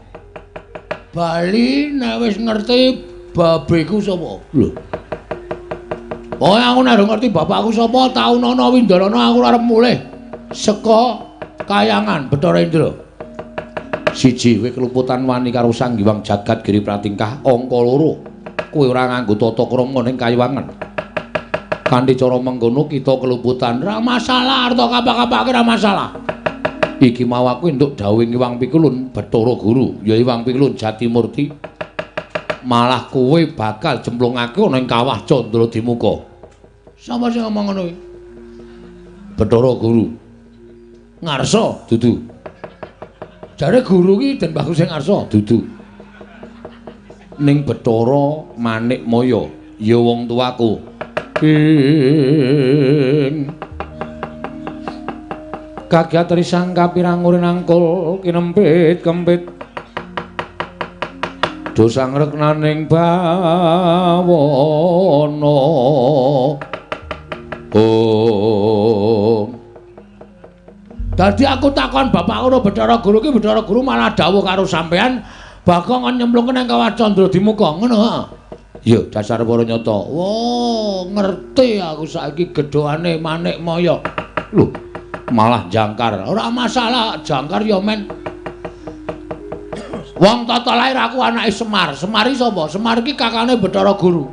Bali nek wis ngerti babeku sapa? Lho. Oh, aku nek ngerti bapakku sapa, taun ana Windarana aku arep mulih saka Kayangan Bathara Indra. Siji, kowe keluputan wani karo Sang Hyang Jagat Giri Pratingkah angka 2. Kowe ora nganggo tata krama ning Kayangan. Kanthi cara mengkono kita keluputan ra masalah, arta kapak-kapake ra masalah. Iki mau aku entuk dawuh Hyang Pikulun Bathara Guru, ya Hyang Pikulun Jatimurti. Malah kowe bakal jemplungake ana ing kawah Candra Dimuka. Sapa sing ngomong ngono kuwi? Bathara Guru. Ngarsa dudu. Jare guru ki Den Bagus sing ngarsa dudu. Ning Bathara Manikmaya ya wong tuaku. Kagiat risang kapirang urin angkul kinempit-kempit dosang reknaning bawana dadi aku takon bapakku Bathara Guru ki Bathara Guru malah dawuh karo sampean Bagong nyemplung nang kawah Candra Dimuka ngono ha. Ya dasar para nyata. Wah, ngerti aku saiki gedhoane Manikmaya. Lho, malah jangkar. Ora masalah, jangkar ya men. Wong tata lair aku anake Semar. Semar iki sapa? Semar iki kakane Bathara Guru.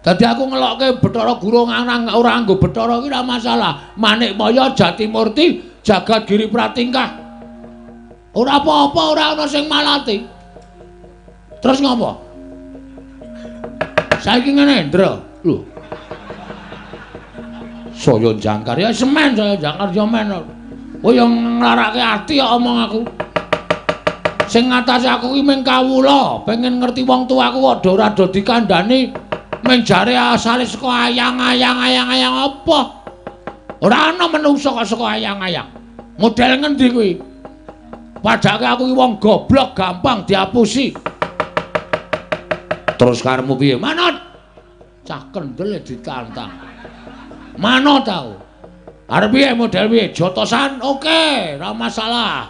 Dadi aku ngelokke Bathara Guru nang ora nggo Bathara iki ora masalah. Manikmaya Jatimurti Jagat Giri Pratingkah. Ora apa-apa, ora ana sing malati. Terus ngopo? Saiki ngene, Ndra. Lho. Saya jangkar ya semen, saya jangkar ya men. Kowe yo nglarake ati ya omong aku. Sing ngatasi aku ki mung kawula, pengen ngerti wong tuaku kok ora do dikandhani mung jare asale saka ayang-ayang apa? Ora ana menungso kok saka ayang-ayang. Model ngendi kuwi? Padahal aku ki wong goblok gampang diapusi. Terus karemu piye? Manut. Cah kendel ditantang. Manut tau. Arep piye model piye? Jotosan? Oke, ora masalah.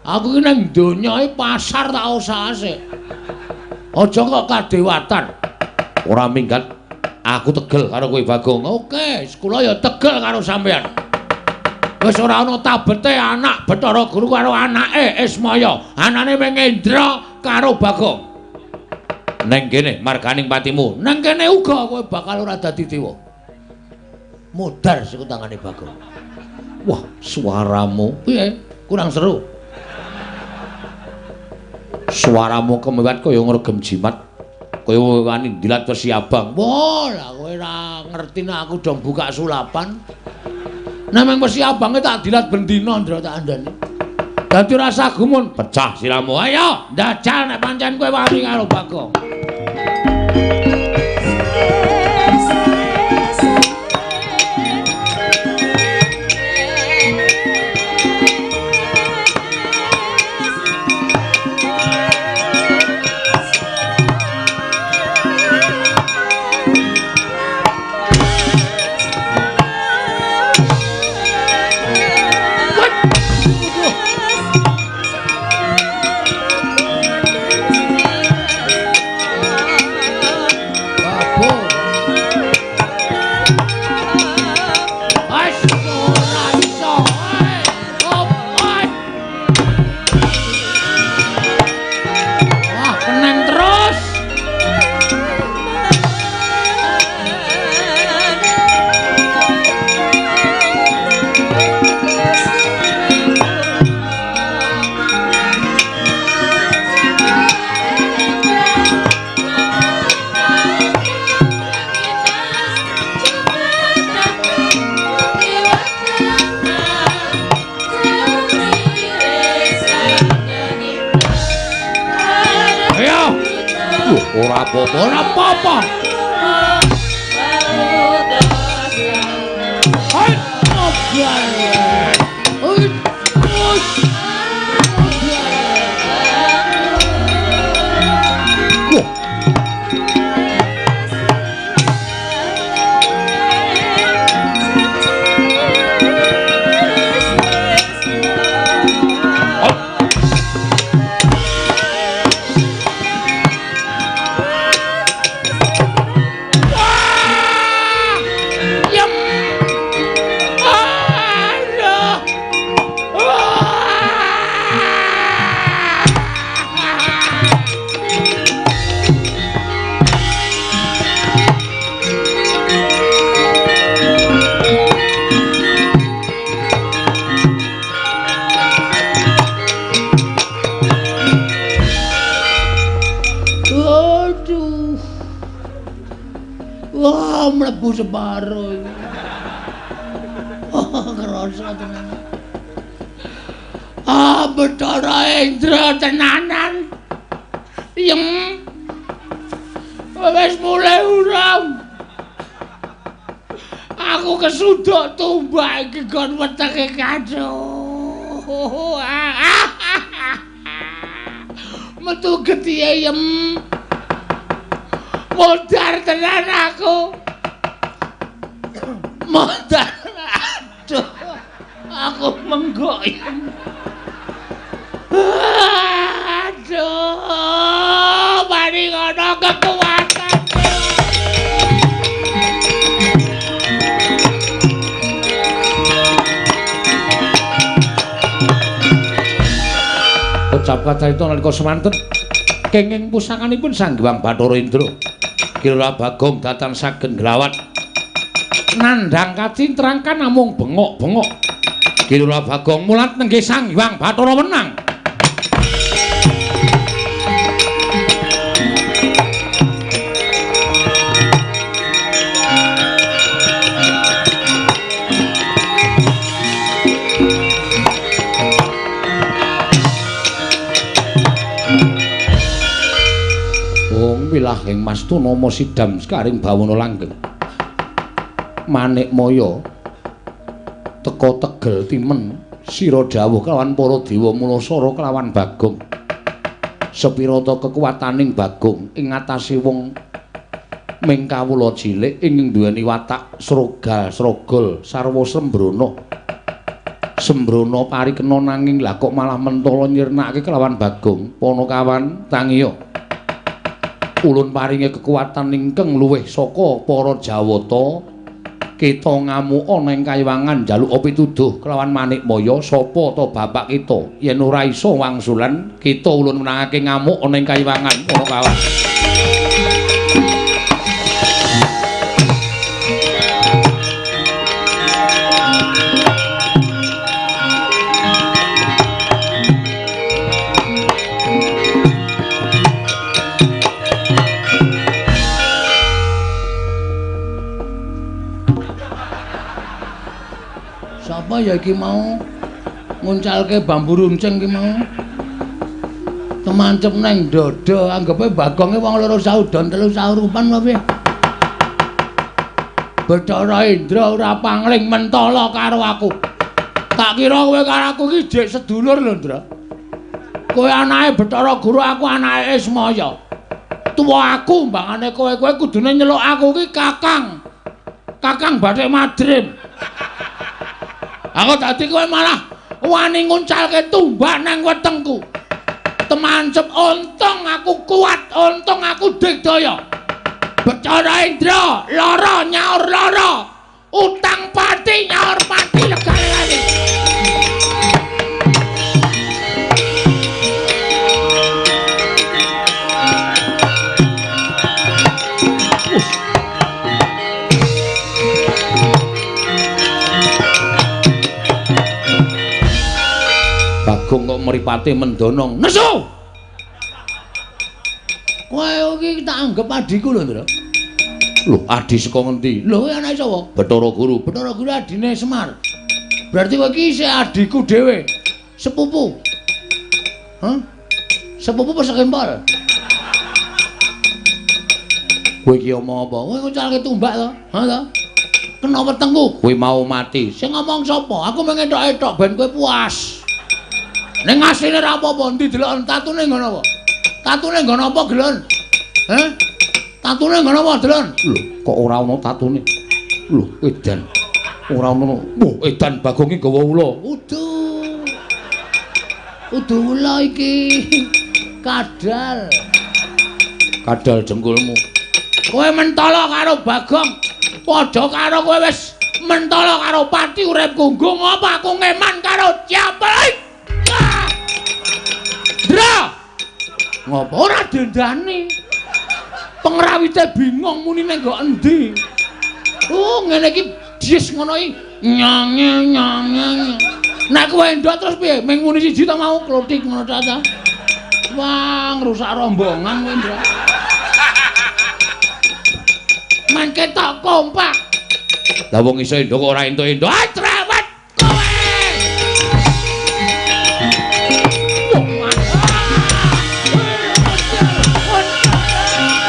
Aku ki nang donya iki pasar tak usah sik. Aja kok kadewatan. Ora minggat aku tegel karo kowe Bagong. Oke, kula ya tegel karo sampean. Wis ora ana tabete anak Bathara Guru karo anake Ismaya. Anane mung Indra karo Bagong. Neng kene marganing patimu. Neng kene uga kowe bakal ora dadi dewa. Mudar siku tangane Bagong. Wah, suaramu piye? Kurang seru. Suaramu kemewat kaya ngregem jimat. Kaya wani dilat Wesi Abang. Wah, lah kowe ora ngerti nek aku dong buka sulapan. Nek mung Wesi Abange tak dilat bendina Ndra tak andani. Dadi rasa gumun, pecah siramu. Ayo, ndajal nek pancen kowe wani karo Bagong. Ora apa-apa, ora apa-apa. Hai, Wah, mlebu separo iki. Oh, kerasa tenan. Ah, Bathara Indra tenanan. Yem. Wis mulai urang. Aku kesuduk tumbak iki kon wetenge kacau. Metu getihe yem. Modar tenan aku. Modar. Aduh. Aku menggoyang. Aduh, mari ngono kekuatan. Ucap kacarita nalika semanten kenging pusakanipun Sang Hyang Bathara Indra Kira Bagong datan saged nglawat nandhang kacintrangkan namung bengok-bengok Kira Bagong mulat nenggih Sang Hyang Bathara menang. Wilah ing Mastu Nama Sidam Skaring Bawana Langgeng Manik Maya teka Tegel Timen sira dawuh kelawan para dewa Mulasara kelawan Bagong sepira ta kekuwataning Bagong ing ngatasé wong ming kawula cilik ing duweni watak srogal sarwa Sembrana parikena nanging lha kok malah mentala nyirnakake kelawan Bagong Panakawan tangiya ulun paringe kekuatan ingkang luwih saka para Jawata kita ngamuk ana ing kayiwangan njaluk pituduh kelawan Manik Maya sapa ta bapak kita yen ora iso wangsulan kita ulun menangake ngamuk ana ing kayiwangan ana kawan. Apa ya iki mau nguncalke bambu runcing iki mau temancep neng dada anggepe Bagonge wong loro saudon telu saurupan apa piye Bathara Indra ora pangling mentala karo aku tak kira kowe karo aku iki jek sedulur lho Ndra kowe anake Bathara Guru aku anake Ismaya tuwa aku mbangane kowe kudune nyeluk aku iki Kakang Bathik Madrim. Aku dadi kowe malah wani nguncalke tumbak nang wetengku. Temancep untung aku kuat, untung aku digdaya. Bathara Indra, lara nyaur lara. Utang pati nyaur pati legane. Bagong kok mripate mendonong. Nesu. Kowe iki tak anggap adiku lho, Ndra. Lho, adi saka ngendi? Lho, anake sapa? Bathara Guru. Bathara Guru adine Semar. Berarti kowe iki isih adiku dhewe. Sepupu. Hah? Sepupu apa sekempol? Kowe iki omong apa? Kowe ngucalke tumbak to? Ha to? Kena wetengku. Kowe mau mati. Sing ngomong sapa? Aku mengetok-etok ben kowe puas. Ning asline ra apa-apa, ndi delok tatune ngono apa? Tatune ngono apa, Gelon? Heh? Tatune ngono apa, Delon? Lho, kok ora ono tatune? Lho, edan. Ora ono. Wah, edan Bagong iki gawa ula. Udu ula iki. Kadal. Kadal jengkulmu. Kowe mentala karo Bagong. Padha karo kowe wis mentala karo pati urip gunggung apa aku ngeman karo Japel. Dra. Ngopo ora dendani? Pengrawite bingung munine nggo endi. Oh, ngene iki dis ngono iki. Nyang. Nek kowe ndok terus piye? Ming muni siji ta mau klotik ngono ta. Wah, ngrusak rombongan kowe, Ndra. men ketok kompak. Lah wong iso endo kok ora ento-ento. Ah cerewet kowe.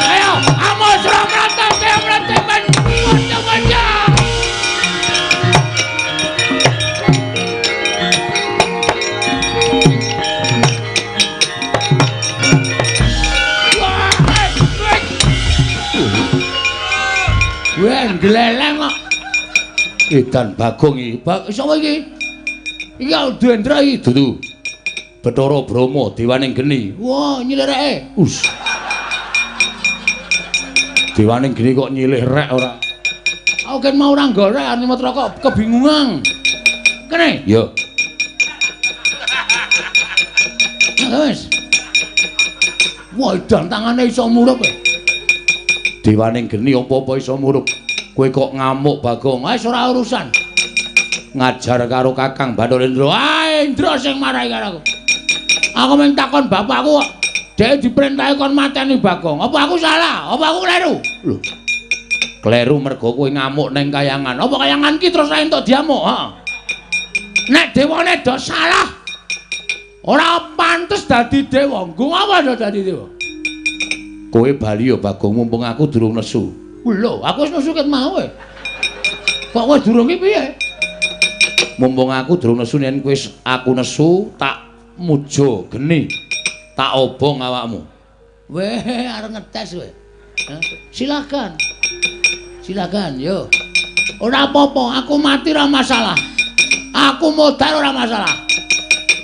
Ayo, amos ora mrantep, mrantep men. Waja-waja. Wah, gleleng kok. Edan Bagong iki. Sapa iki? Iki Dendra iki dudu. Bathara Brahma Dewaning Geni. Wah, nyilireke. Dewaning Geni kok nyilih rek ora. Aku kan mau ora gorek Animatra kok kebingungan. Kene? Yo. Wes. Wah, edan tangane iso murup. Dewaning Geni apa-apa iso murup. Kowe kok ngamuk Bagong. Wis ora urusan. Ngajar karo Kakang Bathara Indra. Ah, Indra sing marahi karo aku. Aku mung takon bapakku kok. Dhek diperintahi kon mateni Bagong. Apa aku salah? Apa aku kleru? Lho. Kleru mergo kowe ngamuk ning kayangan. Apa kayangan ki terus entuk diamuk, ha? Nek dewane do salah. Ora pantes dadi dewa. Nggo apa do dadi dewa? Kowe bali ya Bagong mumpung aku durung nesu. Lho, aku wis nesu ket mau e. Kok kowe durung ki piye? Mumpung aku durung nesu yen kowe aku nesu tak muja geni. Tak obong awakmu. Weh, arep ngetes kowe. Silakan. Silakan, yo. Ora apa-apa, aku mati ora masalah. Aku modal ora masalah.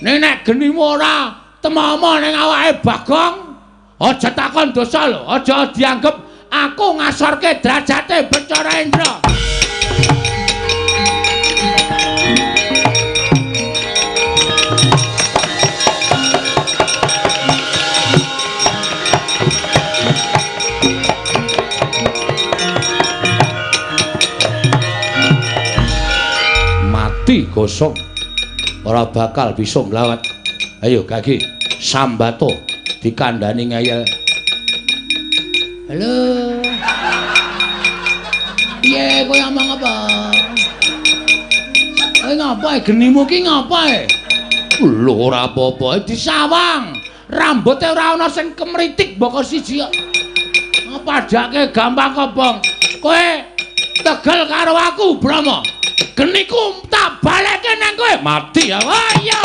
Nek genimu ora temomo ning awake Bagong, aja takon dosa lho, aja dianggep aku ngasorke derajate Bathara Indra. Mati gosong. Ora bakal bisa nglawat. Ayo Gagi, sambato dikandani ngayal. Halo. Piye kowe ngomong apa? Kowe ngapae genimu ki ngapae? Lho ora apa-apa disawang. Rambuté ora ana sing kemritik mboko siji kok. Padake gampang kobong. Kowe tegel karo aku, Brahma. Geniku tak baleke nang kowe. Mati ya. Ayo.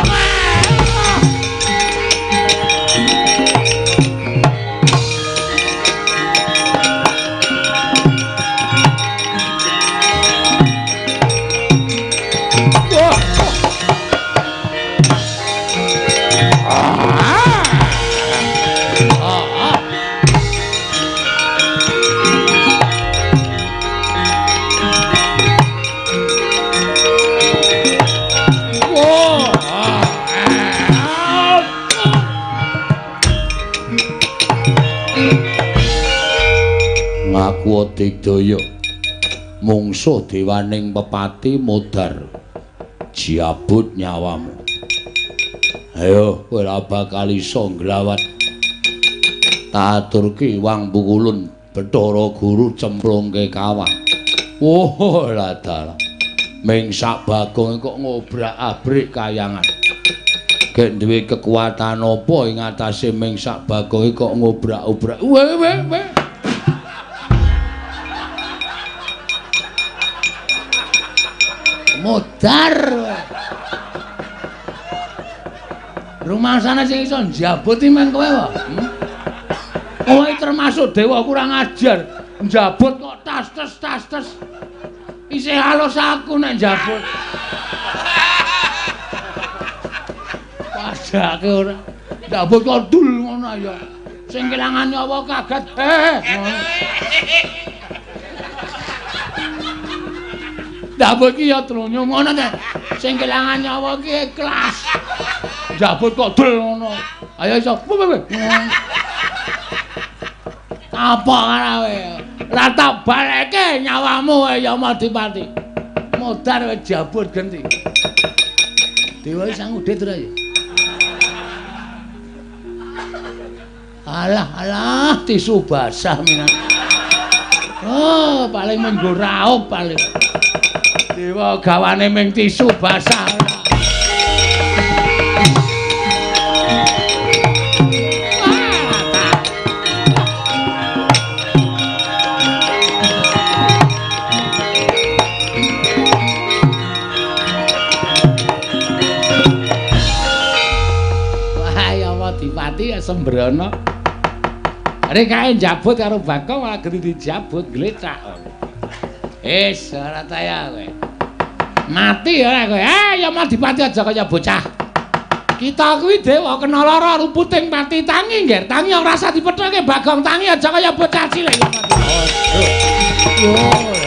Digdaya mungsuh dewaning pepati modar jiabut nyawamu. Ayo kowe ora bakal iso nglawat. Tak aturke wang pukulun Bathara Guru cemplungke kawah. Oh la dalah. Ming sak Bagong kok ngobrak-abrik kayangan. Gek duwe kekuatan apa ing atase ming sak Bagong kok ngobrak-obrak. Weh. Modar. Rumah sana sing iso njabut iki men kowe wae. Kowe termasuk dewa kurang ajar. Njabut kok tas-tas. Isih halus aku nek njabut. Padake ora. Njabut kok dul ngono ya. Sing kelangan nyawa kaget. Njabut ki ya trunyu ngono ta. Sing kelangan nyawa ki ikhlas. Njabut kok dul ngono. Ayo iso. Apa karawe? Ora tak baleke nyawamu ya Madipati. Modar wis jabut genti. Dewa sang udit ora ya. Alah, tisu basah minan. Oh, paling menggo raup paling. Dewa gawane ming tisu basah. Dipati ya sembrono. Arek kae njabut karo Bagong malah geni dijabut glecak. Ora taya kowe. Mati ora kowe. Ya mau dipati aja kaya bocah. Kita kuwi dewa kena lara ruputing pati tangi ngger. Tangi ora usah dipethoke Bagong tangi aja kaya bocah cilik. Oh.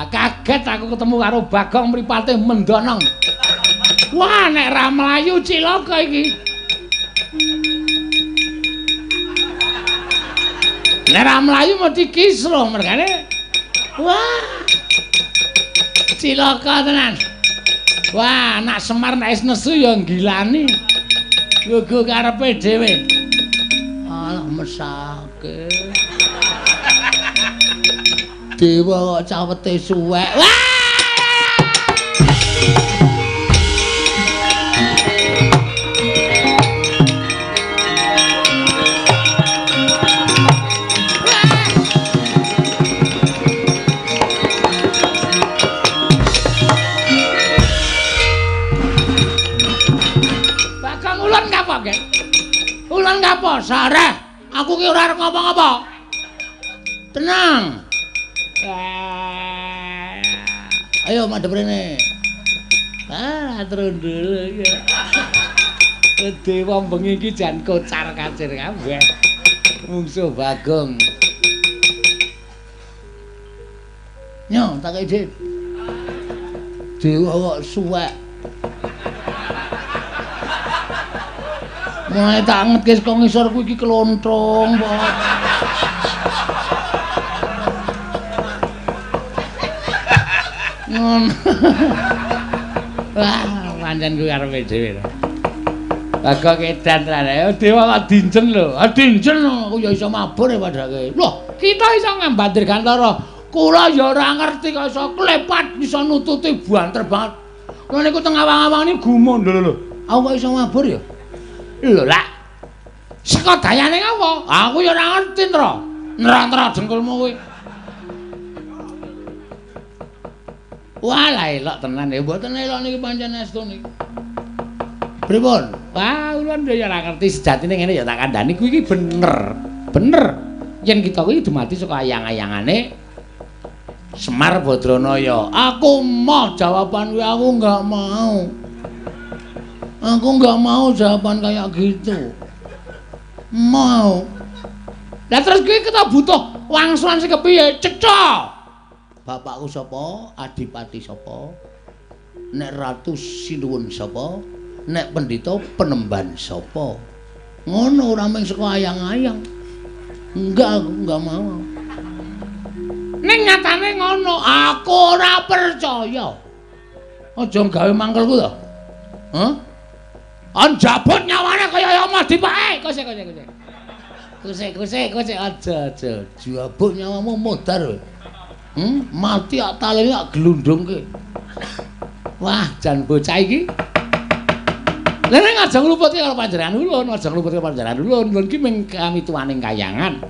Kaget aku ketemu karo Bagong mripate mendonong. Wah, nek ra mlayu cilaka iki. Nek ra mlayu mesti kisruh mergane. Wah. Cilaka tenan. Wah, anak Semar nek wis nesu ya gilani. Gugu karepe dhewe. Alah mesake. Dewa kok cawete suwek. Wah! Bagong ulun ngapa, Gek? Ulun ngapa? Sareh. Aku ki ora arep ngapa-ngapa. Tenang. Ayo madhep rene. Trundul ya. Dewa bengi iki jan kocar-kacir kabeh. Mungsuh Bagong. Nyo, tak kei Dik. Dewa kok suwek. Mulai tak ngetkis kok ngisor kuwi iki kelontrong, Pak. Wah, pancen kuwi karepe dhewe. Bagong edan tenan. Dewa kok dinjen lho. Dinjen aku ya iso mabur padake. Loh, kita iso ngambandir Gantara. Kula ya ora ngerti kok iso klepat iso nututi banter banget. Lha niku teng awang-awang ini gumun lho. Aku kok iso mabur ya? Lho, lak. Saka dayane apa? Aku ya ora ngerti, Tro. Nera-nera dengkulmu kuwi. Wah, lah elok tenan ya, mboten elok niki pancen estu niki. Pripun? Wah, ulun ya ora ngerti sejatine ngene ya tak kandhani kuwi iki bener. Bener. Yen kita kuwi dumadi saka ayang-ayangane Semar Badranaya. Aku mau jawaban kuwi aku enggak mau. Aku enggak mau jawaban kayak gitu. Mau. Lah terus kuwi kita butuh wangsulan sing kepiye? Cecok. Bapakku sapa? Adipati sapa? Nek Ratu Sinuwun sapa? Nek Pendhita Penemban sapa? Ngono ora mung saka ayang-ayang. Enggak, aku enggak mau. Ning nyatane ngono, aku ora percaya. Aja gawe mangkelku to. Hah? Anjabut nyawane kaya Yama Dipake. Kose. Aja. Jabut nyawamu modar. Mati ak talene ak glundungke. Wah, jan bocah iki. Lah nek aja ngluputi karo panjenengan ulun, aja ngluputi karo panjenengan ulun. Ulun ki mung kami tuwaning kayangan.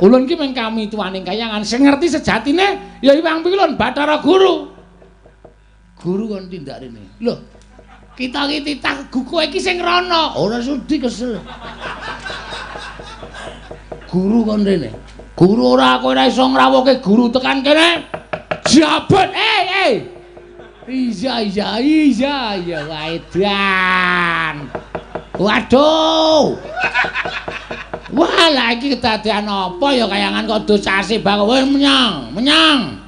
Ulun ki mung kami tuwaning kayangan. Sing ngerti sejatine ya Iwang Pilun Bathara Guru. Guru kon tindak rene. Lho, kita ki titah kowe iki sing rono. Ora sudi kesel. Guru kon rene. Guru ora kowe ora iso ngrawuhke guru tekan kene. Jabut, Iya, Waidan. Waduh. Wah, lagi kedadean apa ya kayangan kok dosase bang. Wis menyang.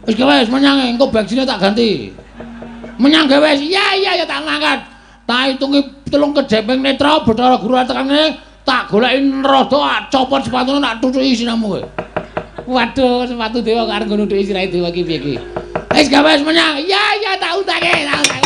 Wis menyang engko bensinnya tak ganti. Menyang ge wis. Iya tak mangkat. Tak hitungi 3 kejeping netra Bathara Guru tekane tak goleki rada copot sepatune tak tutuki sinamu kowe. Waduh, sepatu dewa karo ngono dhek sirahe dewa iki piye iki. Wis gawe wis menyang. Ya tak utake, tak utake.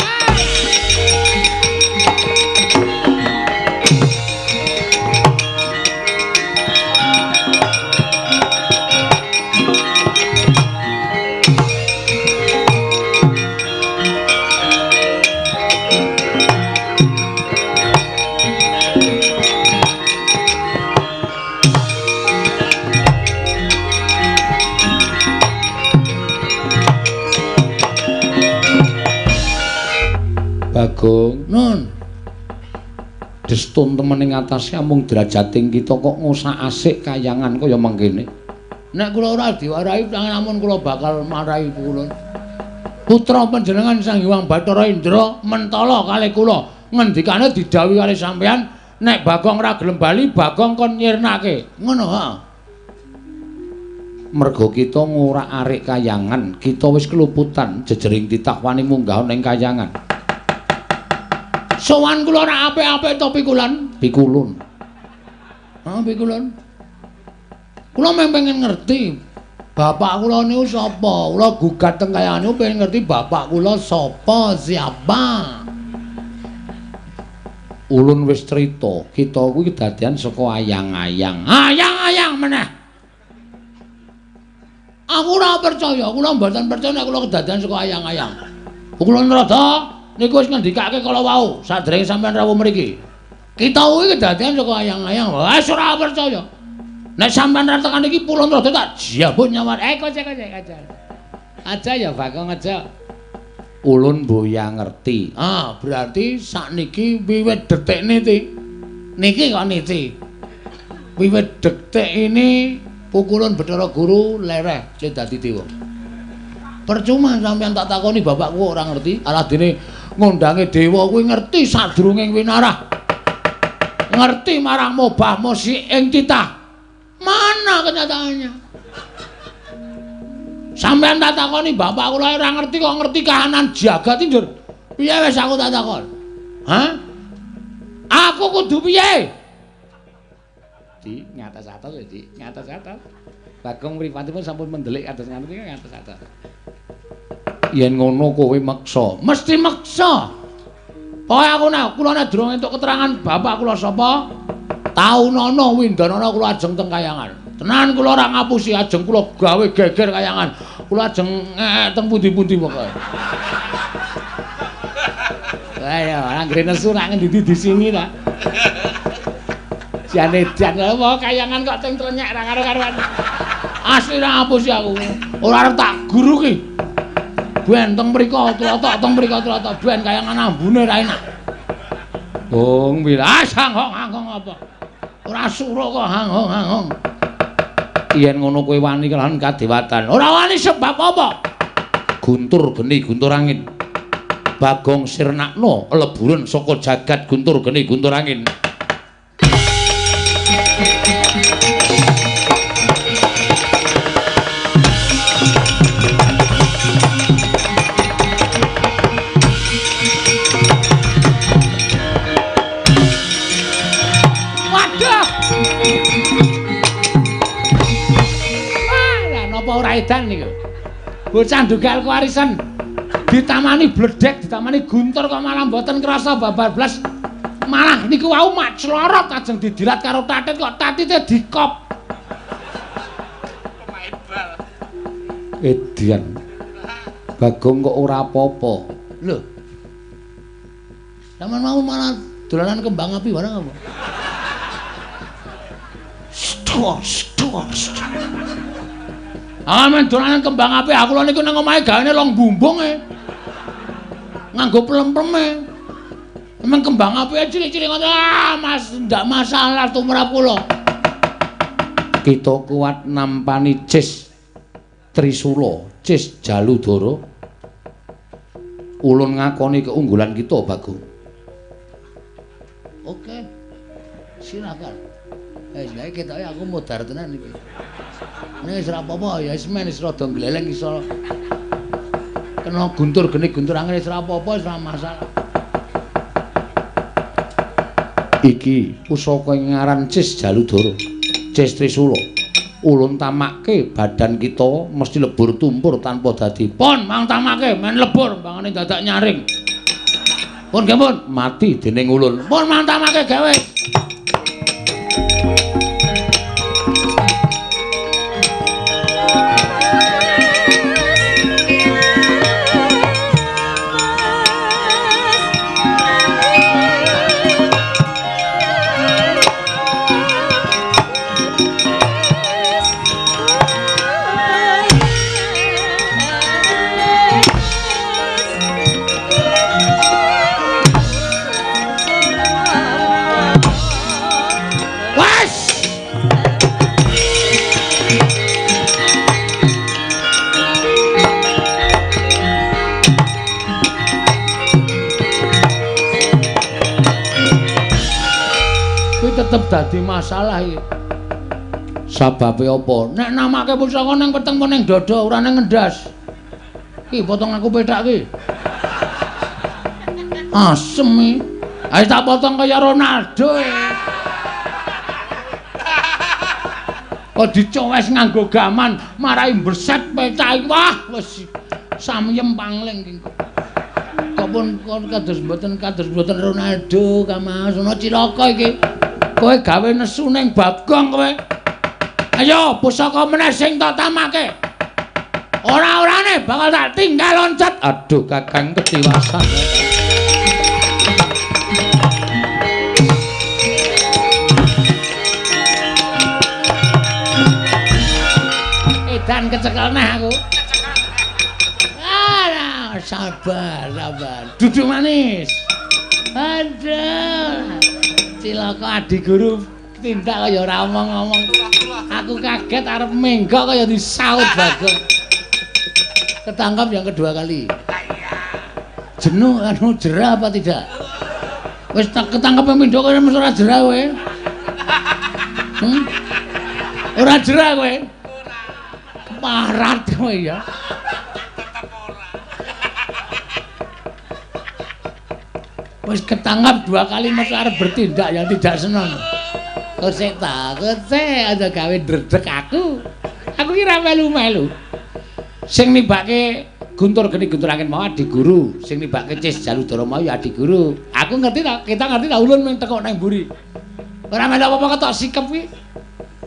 Bagong, nun. Destun temen ing atase amung derajating kita kok ngosak asik kayangan kaya mangkene. Nek kula ora diwarahi namun kula bakal marahi kula. Putra panjenengan Sang Hyang Bathara Indra mentala kalih kula. Ngendikane didhawuhi kalih sampeyan nek Bagong ora gelem bali, Bagong kon nyirnake. Ngono, ha. Mergo kita ngorak-arik kayangan, kita wis keluputan jejering ditakwani munggah ning kayangan. Sowan kula ora apik-apik to pikulun. Ha, pikulun. Kula pengen ngerti bapak kula niku sapa. Kula gugat teng kayangan niku pengen ngerti bapak kula sapa, siapa. Ulun wis crita, kita kuwi kedadian saka ayang-ayang. Ayang-ayang meneh. Aku ora percaya, kula mboten percaya nek kula kedadian saka ayang-ayang. Kula rada niku wis ngendikake kala wau sadurunge sampeyan rawuh mriki. Kita kuwi kedadian saka ayang-ayang. Wis ora percaya. Nek sampeyan ra tekan iki pulun rada tak jambut nyawar. Kocek. Aja ya Bagong aja. Ulun boya ngerti. Ah, berarti sakniki wiwit detik niti. Niki kok niti. Wiwit detik ini pukulun Bathara Guru lereh sing dadi dewa. Percuma sampeyan tak takoni bapakku ora ngerti. Aladene ngondange dewa kuwi ngerti sadurunge winarah. Ngerti marang mobah mosi ing titah. Mana kenyataannya? Sampeyan tak takoni bapak kula ora ngerti kok ngerti kahanan jagat iki, Njur. Piye wis aku tak takon? Hah? Aku kudu piye? Di ngatos-atos ya, Di. Ngatos-atos. Bagong mripatipun sampun mendelik kados ngoten iki ngatos-atos. Yen ngono kowe meksa, mesti meksa. Pokoke aku kula nek durung entuk keterangan bapak kula sapa, taunana windanana kula ajeng teng kayangan. Tenan kula ora ngapusi ajeng kula gawe geger kayangan. Kula ajeng teng pundi-pundi pokoke. Ayo, anggere nesu nak ngendi di sini ta. Jane jan apa kayangan kok teng trenyek ra karo-karuan. Asli ra ngapusi aku. Ora arep tak guruki. Ben teng mriko tlotok teng mriko tlotok ben kayangan ambune ra enak. Bong wilas hanggong apa? Ora suruh kok hanggong. Yen ngono kowe wani kelawan kadewatan. Ora wani sebab apa? Guntur geni guntur angin. Bagong sirnakno leburan saka jagat guntur geni guntur angin. Ora edan niku. Bocah ndugal kewarisan ditamani bledek, ditamani guntur kok malah mboten krasa babar blas. Malah niku wau mak clorot ajeng didilat karo tatit kok tatite dikop. Edian. Bagong kok ora apa-apa. Lho. Sampeyan mau malah dolanan kembang api barang apa? Stor. Amen dolanan kembang api aku lho niku nang omahe gawane long bumbung nganggo plem-pleme. Emang kembang api cilik-cilik ngono. Mas ndak masalah tumrap kula. Kita kuat nampani Cis Trisula, Cis Jaludara. Ulun ngakoni keunggulan kita, Bagong. Oke. Silakan. Wis bae ketoke aku modar tenan iki. Nek wis ora apa-apa ya wis men wis rada gleleng iso. Kena guntur geni guntur angin wis ora apa-apa wis ora masalah. Iki pusaka ngaran Cis Jaludara. Cis Trisula. Ulun tamakke badan kita mesti lebur tumpur tanpa dadi. Pon mang tamake men lebur bangane dadak nyaring. Pun nggih pun mati dening ulun. Pun mang tamake gawe. Tetep dadi masalah iki. Sababe apa? Nek namake pusaka nang peteng ning dada ora nang ngendas. Ki potong aku petak ki. Asem iki. Ayo tak potong kaya Ronaldo. Kok dicowes nganggo gaman, marai berset petak iki. Wah, wis samyem pangling ki. Kok pun kados mboten Ronaldo, Kamas, ana cilaka iki. Kowe gawe nesu ning Bagong kowe. Ayo pusaka meneh sing tak tamake. Ora-orane bakal tak tinggal loncat. Aduh Kakang ketiwasan. Edan kecekel neh aku. Alah, sabar. Duduk manis. Aduh. Cilaka adik guru tindak kaya ora omong-omong. Aku kaget arep menggok kaya disaut Bagong. Ketangkap yang kedua kali. Jenuh jerah apa tidak? Wis ketangkap yang pindho kaya mesti ora jerah kowe. Ora jerah kowe. Parat kowe ya. Wis ketangkap 2 kali mesti arep bertindak yang tidak senang. Kosek aja gawe dredeg aku. Aku ki ra melu-melu. Sing nibake Guntur Geni Guntur Angin mau adik guru, sing nibake Cis Jaludara mau ya adik guru. Aku ngerti ta, kita ngerti ta ulun mung teko nang mburi. Ora melu apa-apa ketok sikep ki.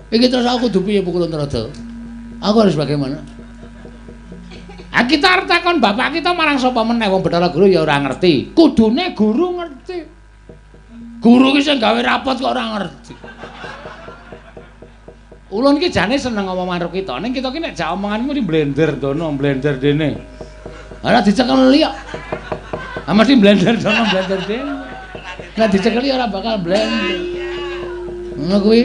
Iki terus aku kudu piye Pukulun Rada? Aku harus bagaimana? Kita arep takon bapak kita marang sapa meneh wong Bathara Guru ya ora ngerti. Kudune guru ngerti. Guru ki sing gawe rapot kok ora ngerti. Ulun ki jane seneng ngomong karo kita. Ning kita ki nek jak omonganmu di blender dono, blender dene. Ora dicekeli kok. Ah mesti blender dono, blender dene. Nek dicekeli ora bakal blender. Ngono kuwi.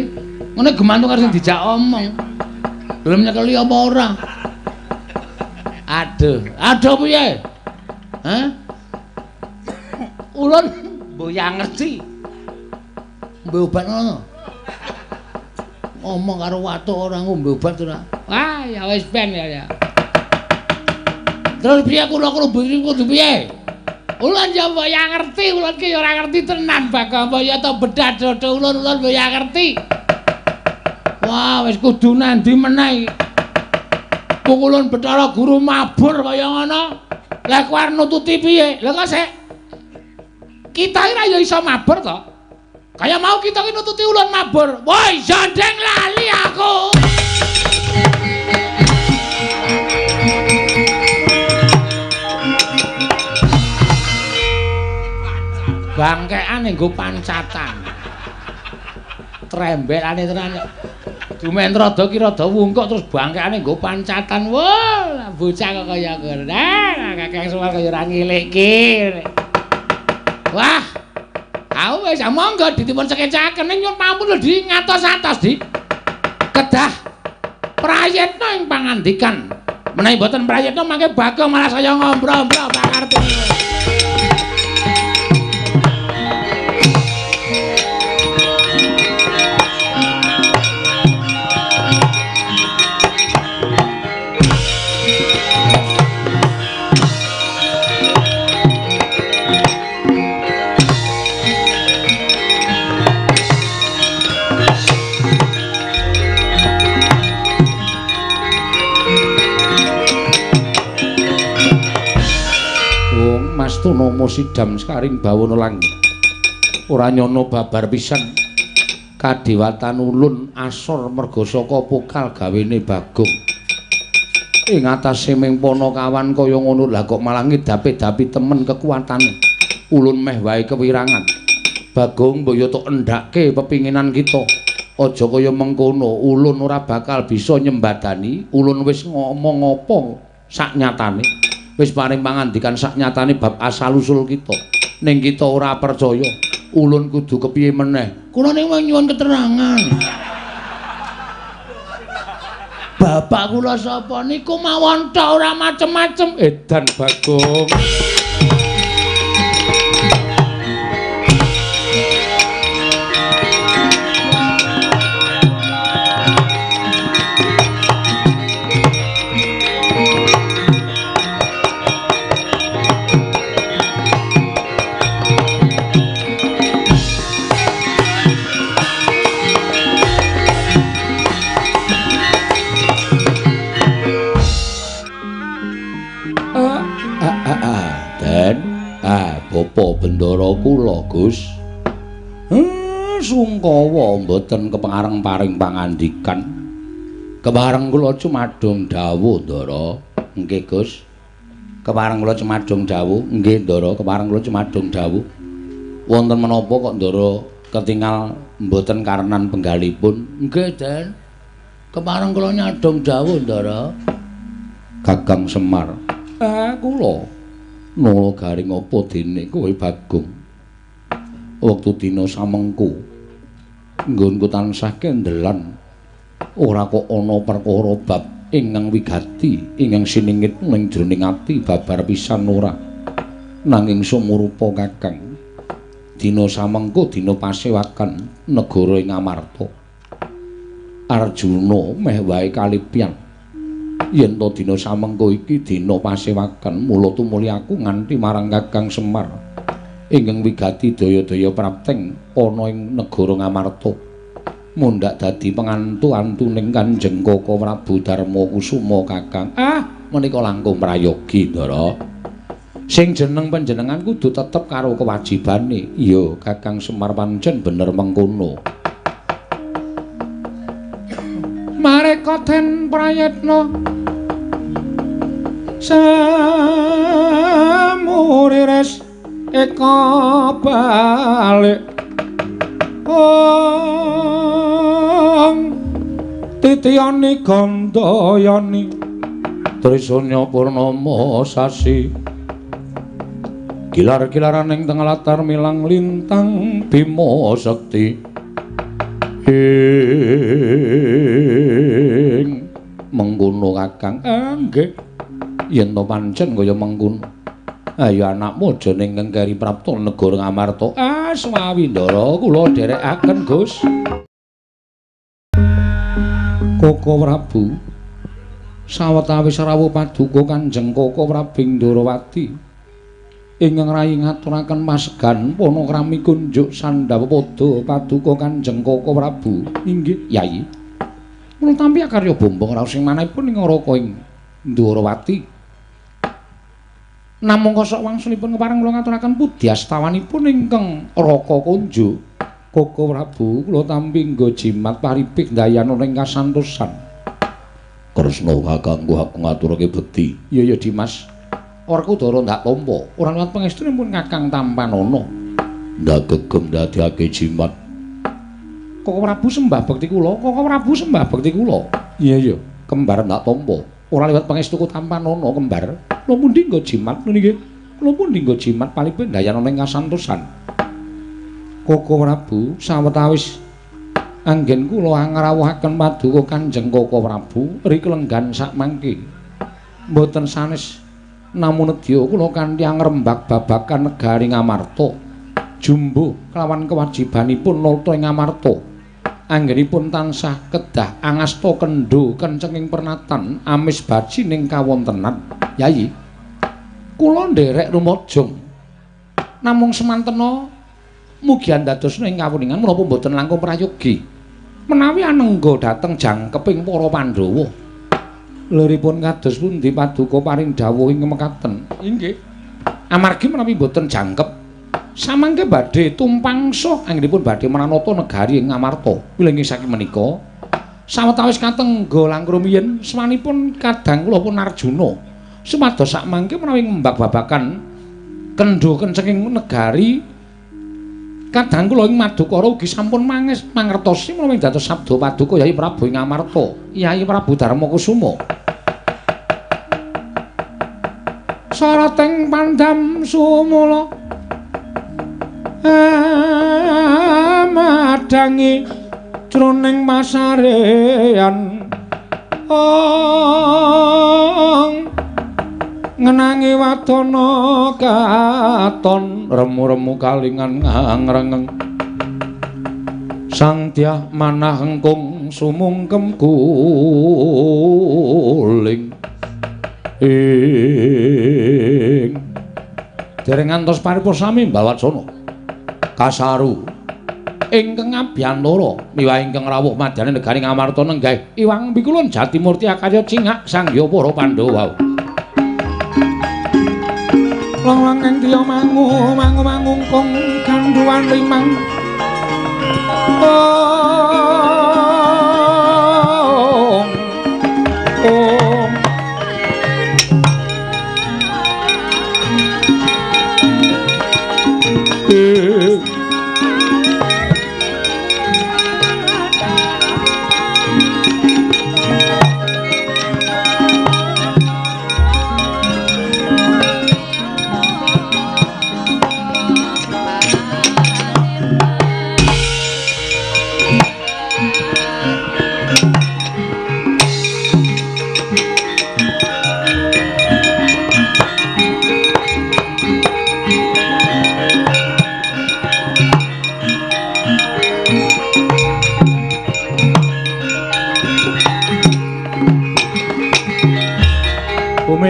Ngene gemantung karo sing dijak omong. Belum nyekeli apa ora? Aduh piye? Hah? Ulun mboyang ngerti. Mbok obat ngono. Ngomong karo watuk ora ngombe obat ora. Wah, ya wis ben ya. Terus piye kula kudu piye? Ulun ya mboyang ngerti, ulun ki ora ngerti tenan Bagong ya to bedah dodo ulun mboyang ngerti. Wah, wis kudu nandi meneh. Pukulun Bathara Guru mabur kaya ngono. Lah kowe arep nututi piye? Lah kok sik kita iki ra ya iso mabur to. Kaya mau kita ki nututi ulun mabur. Woi, jandeng lali aku. Bangkeane nggo pancatan. Trembelane tenan. Dumen rada ki rada wungkuk terus bangkane nggo pancatan. Wah, bocah kok kaya ngono. Kakang Semar kaya ora ngilik ki. Wah. Aku wis monggo dipun sekecaken ning nyuwun pamun lho Di ngatos-atos Di. Kedah prayitna ing pangandikan. Menawi boten prayitna mangke Bagong malah saya ngombro-ombro pangarep. Astunama Sidam Skaring Bawana Langit. Ora nyono babar pisan kadewatan ulun asor merga saka pokal gawene Bagong. Ing atase mengpana kawan kaya ngono lah kok malah ngedapi-dapi temen kekuatane. Ulun meh wae kewirangan. Bagong mbaya tok endhake pepinginan kita. Aja kaya mengkono, ulun ora bakal bisa nyembadani. Ulun wis ngomong apa saknyatane. Wis paring pangandikan saknyatane bab asal-usul kita. Ning kita ora percaya. Ulun kudu kepiye meneh? Kula ning nyuwun keterangan. Bapak kula sapa niku mawon tok ora macem-macem. Edan Bagong. Bapa bendara kula, Gus. Sungkawa mboten kepareng paring pangandikan. Kepareng kula cumadung dawuh, Ndara. Nggih, Gus. Kepareng kula cumadung dawuh. Nggih, Ndara, kepareng kula cumadung dawuh. Wonten menapa kok Ndara ketingal mboten karenan penggalipun? Nggih, Den. Kepareng kula nyadong dawuh, Ndara. Gagang Semar. Kula nolo garing apa dene kowe Bagong. Wektu dina samengku nggonku tansah kendelan ora kok ana perkara bab ingkang wigati ingkang siningit ning jroning ati babar pisan ora. Nanging sumurupa Kakang, dina samengku dina pasewakan negara ing Amarta. Arjuna meh wae kalipyan. Yen to dina samengko iki dina pasewakan, mula tumuli aku nganti marang Kakang Semar ingkang wigati daya-daya prapteng ana ing negara Ngamarta. Mundhak dadi pengantu-antuning Kanjeng Kaka Prabu Darma Kusuma Kakang. Menika langkung prayogi, Ndara. Sing jeneng panjenengan kudu tetep karo kewajibane. Iya, Kakang Semar pancen bener mengkono. Mareka den prayitna samurires eka balik titiyani gandayani trisanya purnama sasi gilar-gilaran ing tengah latar milang lintang Bima Sekti mengkono Kakang. Nggih. Yen to pancen kaya mengkono. Ayo anakmu aja ning Kengkeri Prapta negara Ngamarta. Swawi Ndara kula dherekaken, Gus. Kaka Prabu sawetawis rawuh paduka Kanjeng Kaka Prabing Ndarawati ingkang rayi ngaturaken masegan panakrami kunjuk Sandhapada paduka Kanjeng Kaka Prabu. Inggih, Yayi. Kula tampi karya bombong raos sing manahipun ing Ngaraka ing Ndarawati. Namung kosok wangsulipun kepareng kula ngaturaken pudyastawanipun ingkang Raka kunjuk Kaka Prabu. Kula tampi nggo jimat paripik dayana ing kasantosan. Kresna kakangku aku ngaturake bekti. Iya Dimas. Orku Dara ndak tampa. Ora liwat pangestunipun Kakang Tampanana. Ndak gegem dadekake jimat. Kaka Prabu sembah bekti kula. Kaka Prabu sembah bekti kula. Iya, kembar ndak tampa. Ora liwat pangestuku Tampanana kembar. Kula pundi nggo jimat niki? Kula pundi nggo jimat palipun dayana ing kasantosan. Kaka Prabu sawetawis anggen kula ngrawuhaken paduka Kanjeng Kaka Prabu riklenggan sakmangke. Mboten sanes namun nedya kula kanthi ngrembak babakan negari Ngamarta. Jumbuh kelawan kewajibanipun nata ing Ngamarta. Anggenipun tansah kedah angasta kendho kencenging pernatan amis baji ning kawontenan. Yayi, kula nderek rumajeng. Namung semantena mugi andadosna ing kawuningan menapa boten langkung prayogi menawi anengga dhateng jangkeping para Pandhawa. Liripun kados pundi paduka paring dawuh ing mekaten? Inggih. Amargi menawi boten jangkep samangke badhe tumpangsa anggenipun badhe mananata negari ing Ngamarta. Wilingi saking menika sawetawis katengga langkung rumiyin semanipun kadang kula pun Arjuna supados sakmangke menawi ngembak babakan kendho kencenging negari kadang kula ing Madukara ugi sampun mangertosi menawi dados sabda paduka Yai Prabu ing Ngamarta Yai Prabu Darmakusuma sarating pandam sumula madangi jroning masarean ngenangi wadana katon remu-remu kalingan ngrengeng sang dyah manah engkung sumungkem guling dereng ngantos paripurna sami Mbawacana kasaru ingkang abiyantara miwah ingkang rawuh madyaning negari Ngamarta nenggih Iwang Pikulun Jatimurti akarya cingak sangya para Pandhawa long-long ing tiya mangungkung ganduan limang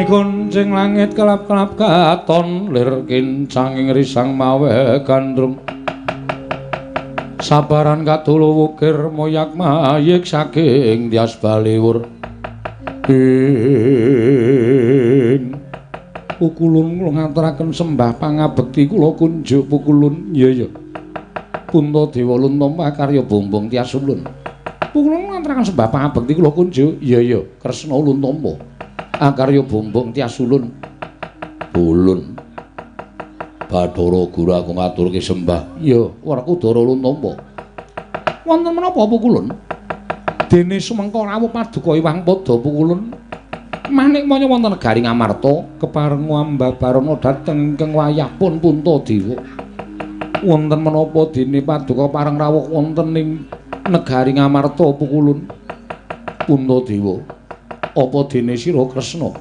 kuncing langit kelap-kelap katon lir kincanging risang mawe gandrung sabaran katulu wukir moyak mayik saking tias baliwur Pukulun kula ngaturaken sembah pangabekti kula kunjuk Pukulun iya Puntadewa Luntama karya Bombong Tias Ulun Pukulun ngaturaken sembah pangabekti kula kunjuk iya Kresna Luntama akarya Bombong Tias Ulun Ulun Bathara Guru aku ngaturke sembah iya Werkudara Luntama wonten menapa Pukulun dene sumengka rawuh paduka Iwang Pada Pukulun manik manya wonten negari Ngamarta kepareng ambabarana dhateng ingkang wayahipun Puntadewa wonten menapa dene paduka pareng rawuh wonten ing negari Ngamarta Pukulun Puntadewa apa dene sira Kresna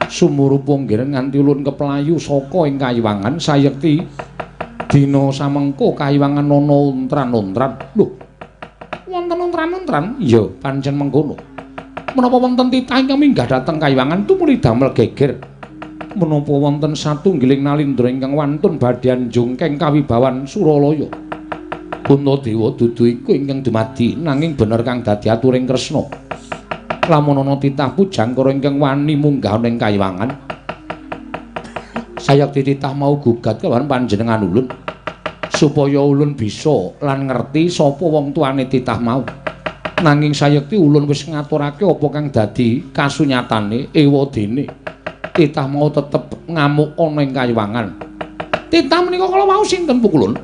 sumurupa nggih nganti ulun keplayu saka ing kayiwangan sayekti dina samengko kayiwangan ana untran-untran lho wonten untran-untran iya pancen mengkono menapa wonten titah ingkang minggah dhateng kayiwangan tumuli damel geger menapa wonten satunggiling nalindra ingkang wantun badhe anjungkeng kawibawan Suralaya Puntadewa dudu iku ingkang dumadi nanging bener kang dadi aturing Kresna lamun ana titah pujangkara ingkang wani munggah ning kayiwangan sayekti titah mau gugat kelawan panjenengan ulun supaya ulun bisa lan ngerti sapa wong tuane titah mau nanging sayekti ulun wis ngaturake apa kang dadi kasunyatane ewadene titah mau tetep ngamuk ana ing kayiwangan titah menika kala wau sinten Pukulun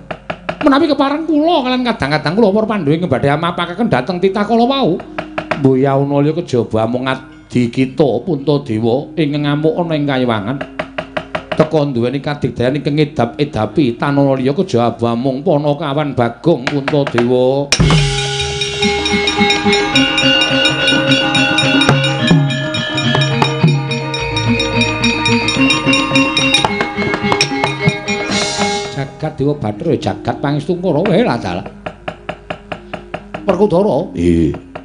menawi kepareng kula kalian kadang-kadang kula para Pandhawa ngembadhe amapakaken dhateng titah kala wau Mboya Unalya kejaba mung adi kita Puntadewa ing ngamuk ana ing kayiwangan teka duweni kadigdayan ingkang edap-edapi tanana liya kejaba mung Panakawan Bagong Puntadewa jagat Dewa Bathara jagat pangestu para wae lah dalah Werkudara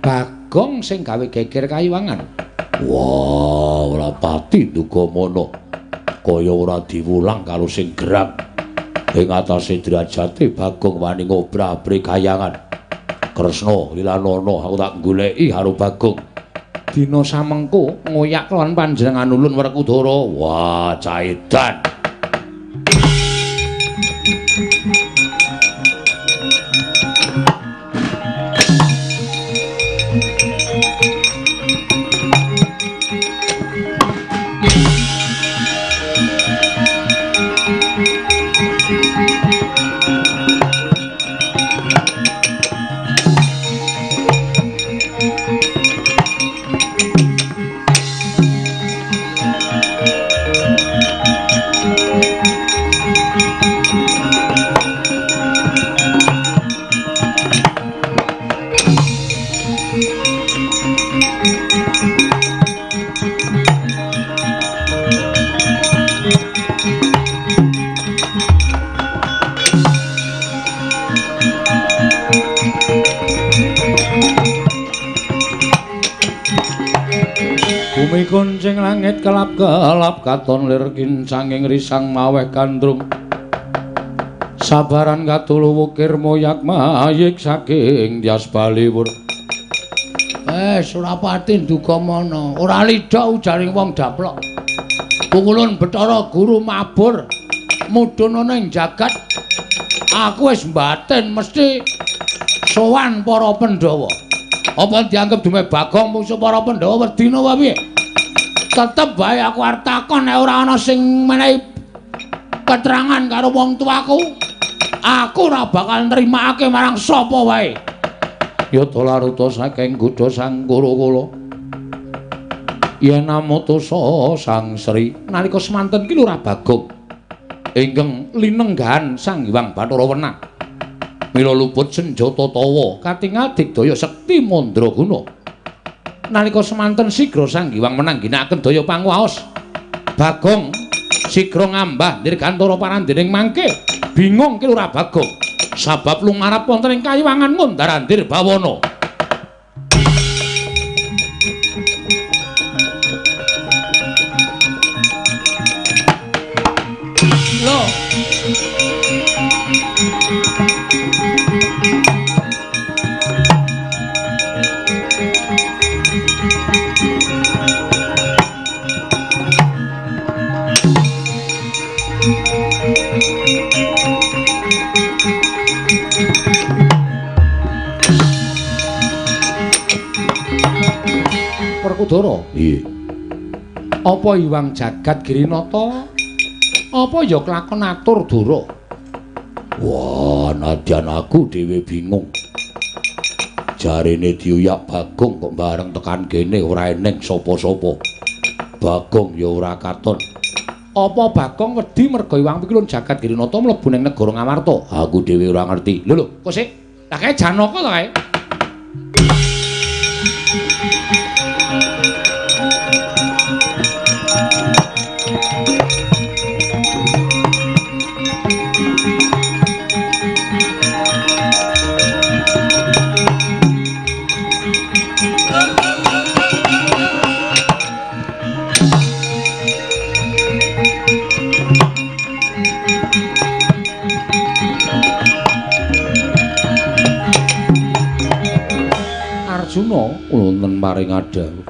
Bagong sing gawe geger kayiwangan. Wah, ora pati duka mono. Kaya ora diwulang karo sing gerak. Ing atase derajate Bagong wani ngobrah-abrik kayangan. Kresna Lilanana aku tak goleki karo Bagong. dina samengko ngoyak kelawan panjenengan ulun Werkudara. Wah, cah edan. Bumi kuncing langit kelap-kelap katon lir kincanging risang maweh kandrung sabaran katulu wukir moyak mayik saking Dyas Baliwur. Surapati nduga mana ora lida ujaring wong daplok. Pukulun Bathara Guru mabur mudhun ana ing jagat. Aku wis mbaten mesti sowan para Pandhawa. Apa dianggep dume Bagong musuh para Pandhawa wedina wae piye? Tetep bae aku arep takon nek ora ana sing menehi keterangan karo wong tuaku, aku ora bakal nrimakake marang sapa wae. Yata laruta saking Gudha Sang Kurakala. Yen namutusa Sang Sri nalika semanten ki Lurah Bagong ingkang linenggahan Sang Hyang Bathara Wenang. Mila luput senjata tawa katingal digdaya sekti mandraguna. Nalika semanten sigra Sang Hyang Wenang ginakaken daya panguwaos. Bagong sigra ngambah dirgantara parandening mangke. Bingung ki Lurah Bagong sabab lumarap wonten ing kayiwangan Ngondarandir Bawana. Lho Werkudara, iya. Apa Hyang Jagat Girinata? Apa ya kelakon atur dura? Wah, nadyan aku dhewe bingung. Jarene diuyak Bagong kok bareng tekan kene ora eneng sapa-sapa. Bagong ya ora katon. Apa Bagong wedi merga Hyang Pikulun Jagat Girinata mlebu ning negara Ngamarta? Aku dhewe ora ngerti. Lho, kok sik? Lah kae Janaka to kae. Arjuna wonten paring adhawuh.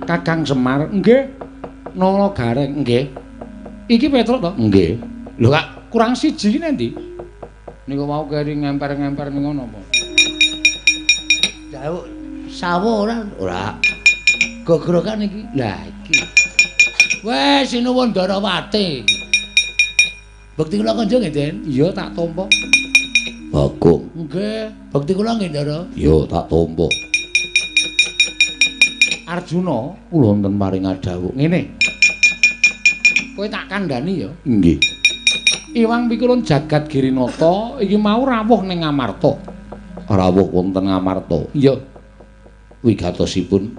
Kakang Semar, nggih. Nala Gareng, nggih. Iki Petruk to? Nggih. Lho Kak, kurang siji iki nendi? Niku mau keri ngemper-ngemper ning ngono apa? Jauh sawo ora? Ora. Gogrokan iki. Lah iki. Wes sinuwun Darawati. Bekti kula kanjeng nggih, Den? Iya tak tampa. Bagong. Nggih, bekti kula nggih, Ndara. Iya tak tampa. Arjuna kula wonten paring adhawuh. Ngene. Kowe tak kandhani ya. Nggih. Hyang Pikulun Jagat Girinata iki mau rawuh ning Ngamarta. Rawuh wonten Ngamarta. Iya. Wigatosipun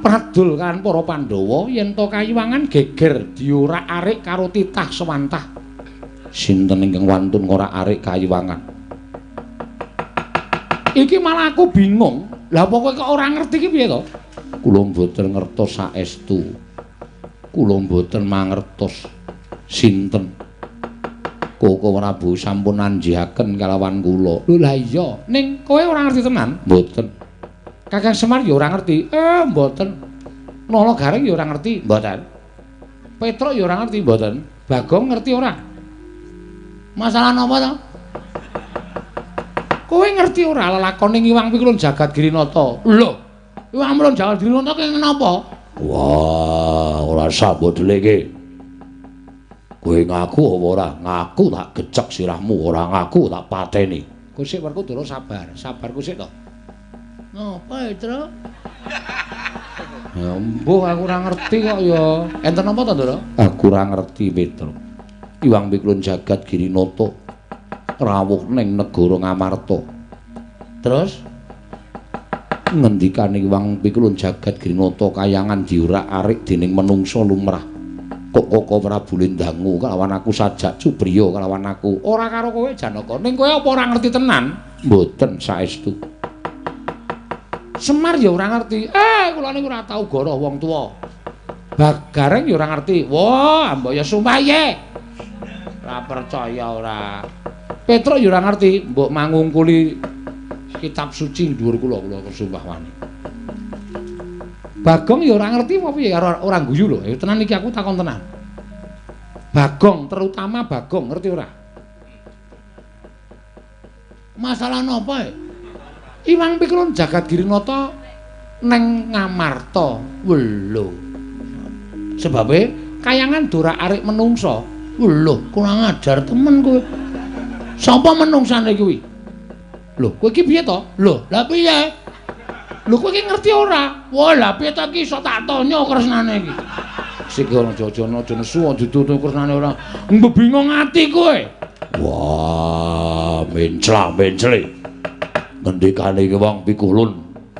pradul kan para Pandhawa yen to kayiwangan geger diorak-arik karo titah sewantah. Sinten ingkang wantun ngorak-arik kayiwangan? Iki malah aku bingung. Lah pokoke kok ora ngerti iki piye to? Kula mboten ngertos saestu. Kula mboten mangertos sinten. Koko Prabu sampun anjihaken kalawan kula. Lho lah iya, ning kowe ora ngerti tenan? Mboten. Kakang Semar ya ora ngerti. Mboten. Nala Gareng ya ora ngerti, mboten. Petruk ya ora ngerti, mboten. Bagong ngerti ora? Masalah napa to? Kowe ngerti ora lelakone Iwang Pikulun Jagat Girinata? Lho, Iwang Pikulun Jagat Girinata ki napa? Wah, ora sabodele iki. Kowe ngaku apa ora? Ngaku tak gecek sirahmu, ora ngaku tak pateni. Kowe sik Werkudara sabar, sabarku sik to. Napa, Tru? Ya mbuh aku ora ngerti kok ya. Enten apa to, Ndara? Aku ora ngerti, Petruk. Iwang Pikulun Jagat Girinata rawuh ning negara Ngamarta. Terus ngendikane Iwang Pikulun Jagat Girinata kayangan diurak-arik dening menungsa lumrah. Kok Koko Prabu Lendangu kalawan aku sajak Subriya kalawan aku. Ora karo kowe Janaka. Ning kowe apa ora ngerti tenan? Mboten saestu. Semar ya ora ngerti. Kula niku ora tau goroh wong tuwa. Bagareng ya ora ngerti. Wah, mbok ya sumpah ye. Ora percaya ora. Petruk ya ora ngerti, mbok mangungkuli kitab suci dhuwur kula sumpah wani. Bagong ya ora ngerti apa piye ora guyu lho. Tenan iki aku takon tenan. Bagong, terutama Bagong ngerti ora? Masalah napa? Iwang Pikulun Jagat Girinata neng Ngamarta. Lho. Sebabe kayangan dorak-arik menungsa. Lho, kurang ajar temen kowe. Sapa menungsane kuwi? Lho, kowe iki piye to? Lho, lha piye? Lho kowe iki ngerti ora? Wah, lha piye ta iki iso tak tanya kresnane iki. Sik ora aja nesu ditutur kresnane ora. Mbebingung ati kowe. Wah, mencla-mencle. Ngendikane iki Wong Pikulun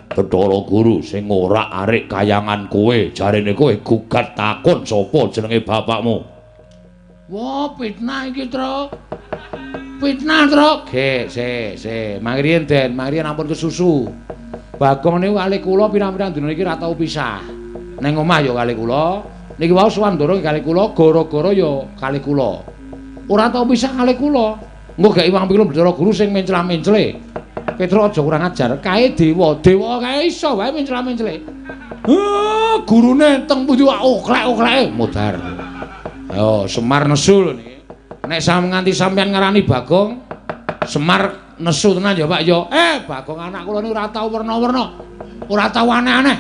Bathara Guru sing ora arik kayangan kowe, jarene kowe gugat takon sapa jenenge bapakmu. Wah, fitnah iki, Tru. Fitnah, Tru. Ge, se. Mangriyen Den, mangriyen ampun kesusu. Bagong niku kali kula pirang-pirang dina iki ora tau pisah. Neng omah ya kali kula, niki wau Swandara kali kula, gara-gara ya kali kula. Ora tau pisah kali kula. Engko gak Iwang Pikulun Bathara Guru sing menclah-mencle. Petruk aja kurang ajar, kae dewa kae iso wae menclah-mencle. Gurune teng pundi wae oklek-okleke modar. Ayo Semar nesu lho niki. Nek nganti sampeyan ngarani Bagong, Semar nesu tenan ya Pak ya. Bagong anak kula niku ora tau werna-werna. Ora tau aneh-aneh.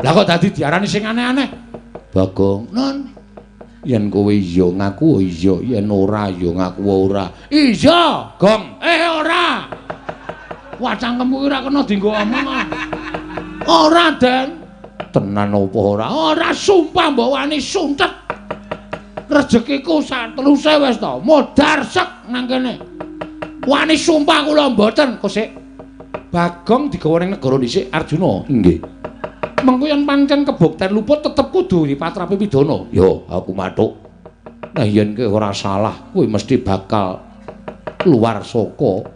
Lah kok dadi diarani sing aneh-aneh? Bagong, "Non, yen kowe iya ngaku iya, yen ora ya ngaku ora." "Iya, Gong." Ora. Wah, cangkemmu ora kena dienggo omong. Ora, Den. Tenan apa ora? Ora sumpah mbok wani suntet. Rezekiku sak teluse wis to, modar sek nang kene. Wani sumpah kula mboten. Kok sik Bagong digawa ning negara dhisik Arjuna. Nggih. Mengko yen pancen kebukten luput tetep kudu dipatrapi pidana. Yo, aku mathuk. Nah yen kowe ora salah, kowe mesti bakal luar saka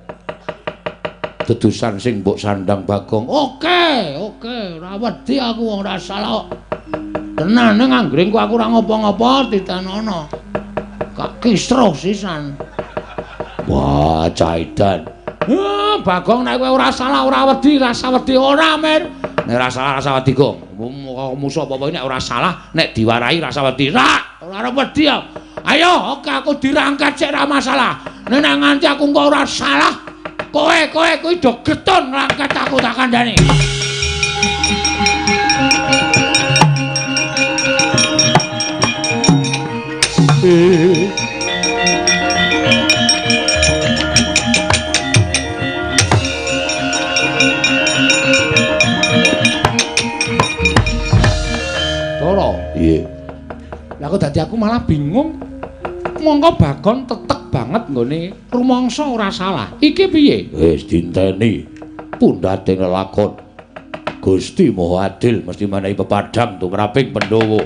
dedusan sing mbok sandang Bagong. Oke, ora wedi aku wong ora salah kok. Tenan ning anggring ku aku ora ngopo-ngopo ditanono. Kak kisruh sisan. Wah, Caidan. Bagong nek kowe ora salah ora wedi, rasa wedi ora, Mir. Nek ora salah rasa wedi, Gong. Musuh apa-apa nek ora salah, nek diwarai rasa wedi. Ora wedi ya. Ayo, oke aku dirangkat sik ora masalah. Nek nganti aku engko ora salah, kowe kuwi do getun ngrangkat aku tak kandhani. Toro, iya. Lah kok dadi aku malah bingung. Mongko Bagong tetek banget nggone rumangsa ora salah. Iki piye? Wis dinteni. Pundhating lelakon. Gusti Maha Adil mesti menehi pepadhang tumraping Pandhawa.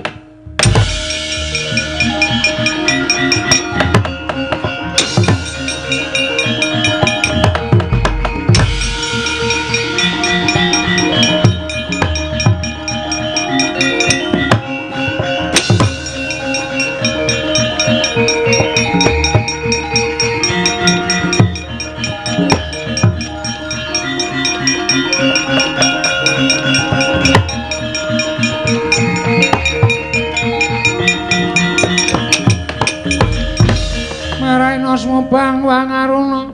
warna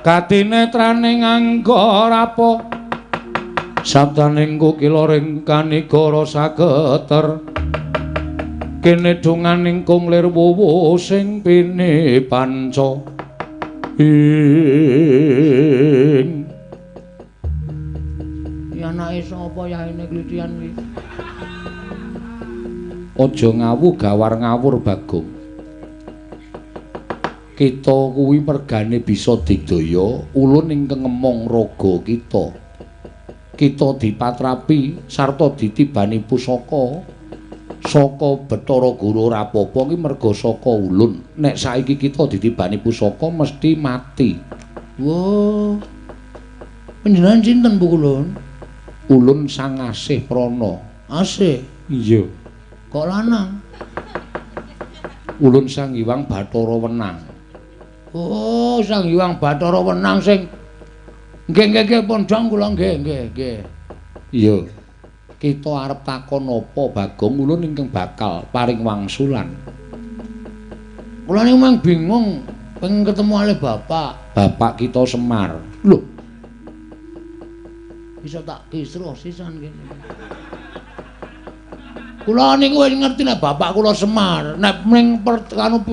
katinetrane nganggo rapo sabdaning kukiloring kanigara sageter kene donganing kunglir wuwu sing pine panca ing ya anake sapa yaene klitian iki aja ngawu gawar ngawur Bagong kita kuwi mergane bisa digdaya ulun ingkang ngemong raga kita dipatrapi sarta ditibani pusaka saka Bathara Guru ora apa-apa iki merga saka ulun nek saiki kita ditibani pusaka mesti mati. Wah panjenengan sinten Bu Ulun? Ulun Sang Asih Prana. Asih? Iya. Kok lanang? Ulun Sang Hyang Bathara Wenang. Oh, Sang Hyang Bathara Wenang sing nggih pondhong kula nggih. Iya. Kita arep takon apa Bagong ulun ingkang bakal paring wangsulan. Kula niku mung bingung pengen ketemu ale bapak. Bapak kita Semar. Lho. Bisa tak kisruh sisan kene. Kula niku wis ngerti nek bapak kula Semar. Nek ning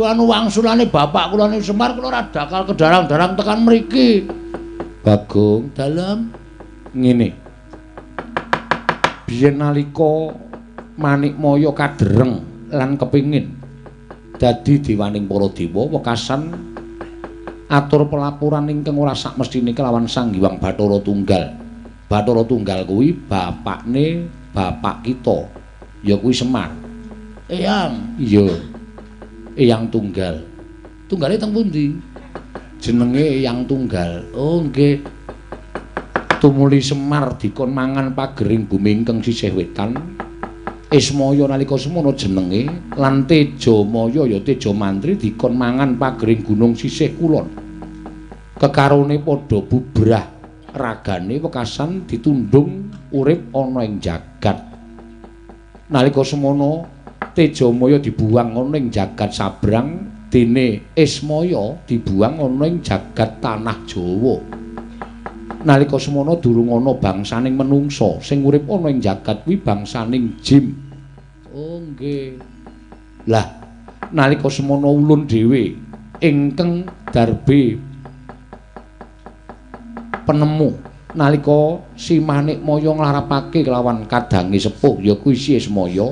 anu wangsulane bapak kula niku Semar kula ora bakal kedarang-darang tekan mriki. Bagong dalem ngene. Biyen nalika Manikmaya kadereng lan kepingin dadi dewaning para dewa wekasan atur pelapuran ingkang ora sak mestine kelawan Sang Hyang Bathara Tunggal. Bathara Tunggal kuwi bapakne bapak kita. Ya kuwi Semar. Eyang. Iya. Eyang Tunggal. Tunggale teng pundi? Jenenge Eyang Tunggal. Oh nggih. Tumuli Semar dikon mangan pagering bumi ingkang sisih wetan. Ismaya nalika semono jenenge lan Tejamaya ya Teja Mantri dikon mangan pagering gunung sisih kulon. Kekarone padha bubrah ragane wekasan ditundung urip ana ing jagat. Nalika semono Tejamaya dibuang ana ing jagat sabrang dene Ismaya dibuang ana ing jagat tanah Jawa. Nalika semono durung ana bangsaning menungsa sing urip ana ing jagat kuwi bangsaning jin. Oh nggih. Lah nalika semono ulun dhewe ingkang darbe penemu nalika si Manikmaya nglarapake kelawan kadange sepuh ya kuwi si Ismaya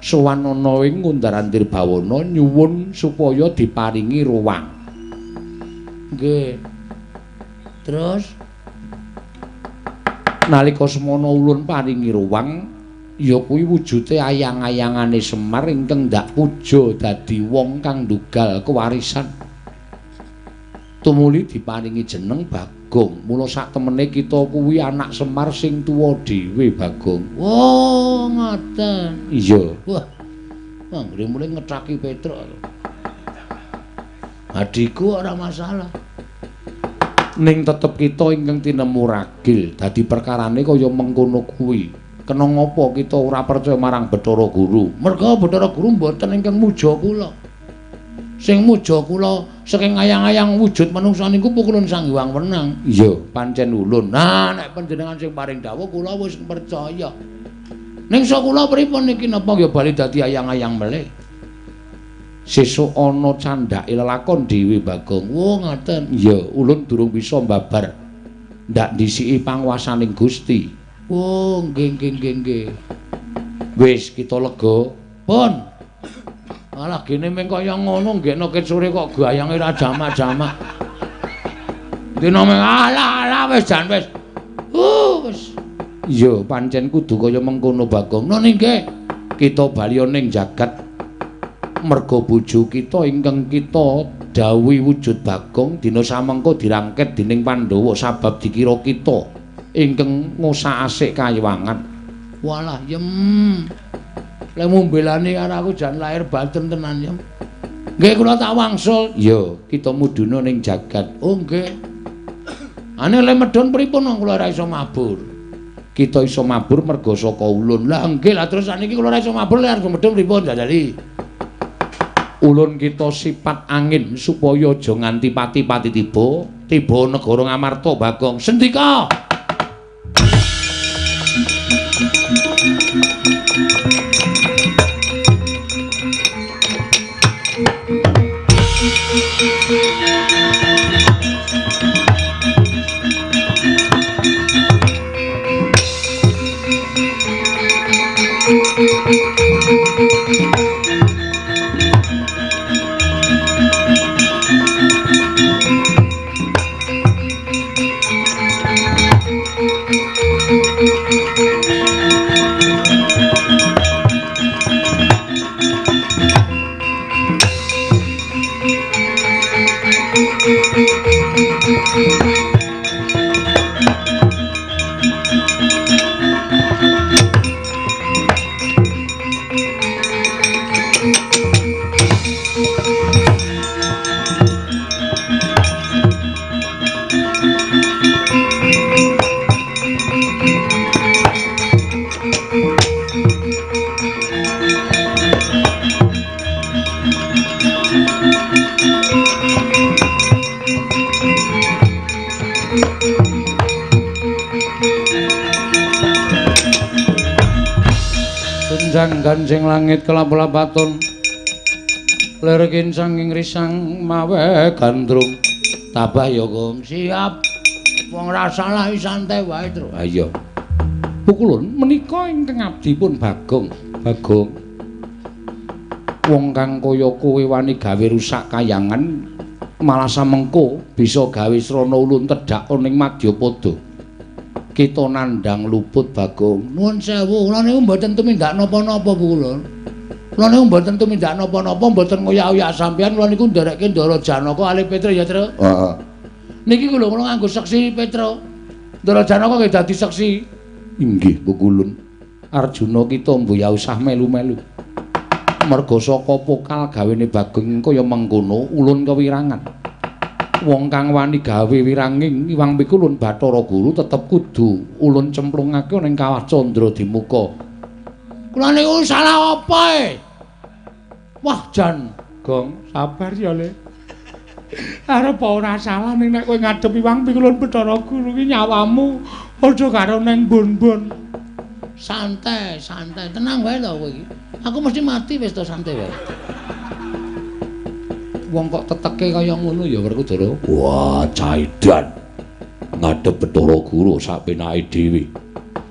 sowan ana ing Ngundarantir Bawana nyuwun supaya diparingi ruwang. Nggih. Terus nalika semono ulun paringi ruwang ya kuwi wujude ayang-ayangane Semar ingkang ndak puja dadi wong kang ndugal kewarisan. Tumuli diparingi jeneng Bagong. Mula sak temene kita kuwi anak Semar sing tuwa dhewe Bagong. Oh, ngoten. Iya. Wah. Anggere mulai ngetraki Petruk. Adikku ora masalah. Ning tetep kita ingkang tinemu ragil dadi perkarane kaya mengkono kuwi kena ngopo kita ora percaya marang Bathara Guru merga Bathara Guru mboten ingkang muja kula sing muja kula saking ayang-ayang wujud manungsa niku pukulun Sang Hyang Wenang iya pancen ulun nah nek panjenengan sing paring dawuh kula wis percaya ning sok kula pripun niki napa ya bali dadi ayang-ayang melih sesuk ana candhake lelakon dhewe Bagong. Wo ngoten. Iya, ulun durung bisa mbabar. Ndak ndisiki panguwasaning Gusti. Oh, nggih. Wis kita lega. Pun. Alah gene meng kaya ngono nggekno ket sore kok gayange ra jamak-jamak. Dina meng alah wis jan wis. Wis. Iya, pancen kudu kaya mengkono Bagong. Nah nggih. Kita bali ning jagat merga bojo kita ingkang kita dawuhi wujud Bagong dina samengko dirangket dening Pandhawa sabab dikira kita ingkang ngosak asik kayiwangan. Walah yem. Lek mbelani karo aku jan lahir batin tenan yem. Nggih kula tak wangsul. Iya, kita mudhuna ning jagat. Oh nggih. Ane le medhon pripun kula ora iso mabur. Kita iso mabur merga saka ulun. Lah nggih lah terus saniki kula ora iso mabur lek arep medhon pripun dadali. Ulun kita sipat angin supaya aja nganti pati-pati tiba negara Ngamarta Bagong. Sendika. Ganjing langit kelap-lapaton lerkin sanging risang mawe gandrung tabah ya Gong siap wong rasalah santai wae terus ayo pukulun menika ingkang abdi pun Bagong wong kang kaya kowe wani gawe rusak kayangan malah samengko bisa gawe srana ulun tedhak ning Madyapada kita nandang luput Bagong. Nuwun sewu, kula niku mboten tumindak napa-napa Bu kula. Kula niku mboten tumindak napa-napa, mboten ngoyak-oyak sampeyan, kula niku nderekke Ndara Janaka Ali Petra ya, Tru. Heeh. Niki kula nganggo seksi Petra. Ndara Janaka nggih dadi seksi. Inggih, Bu Kulun. Arjuna kita mboya usah melu-melu. Merga saka pokal gawene Bagong kaya mengkono ulun kewirangan. Wong kang wani gawe wiranging Iwang Pikulun Bathara Guru tetep kudu ulun cemplungake ning Kawah Candra Dimuka. Kula niku salah apa e? Wah Jan, Gong, sabar ya Le. Arep ora salah ning nek kowe ngadep Iwang Pikulun Bathara Guru ki nyawamu aja karo ning bon-bon. Santai, tenang wae to kowe iki. Aku mesti mati wis to santai wae. Wong kok teteke kaya ngono ya Werkudara. Wah, caidan. Ngadep Bathara Guru sak penake dhewe.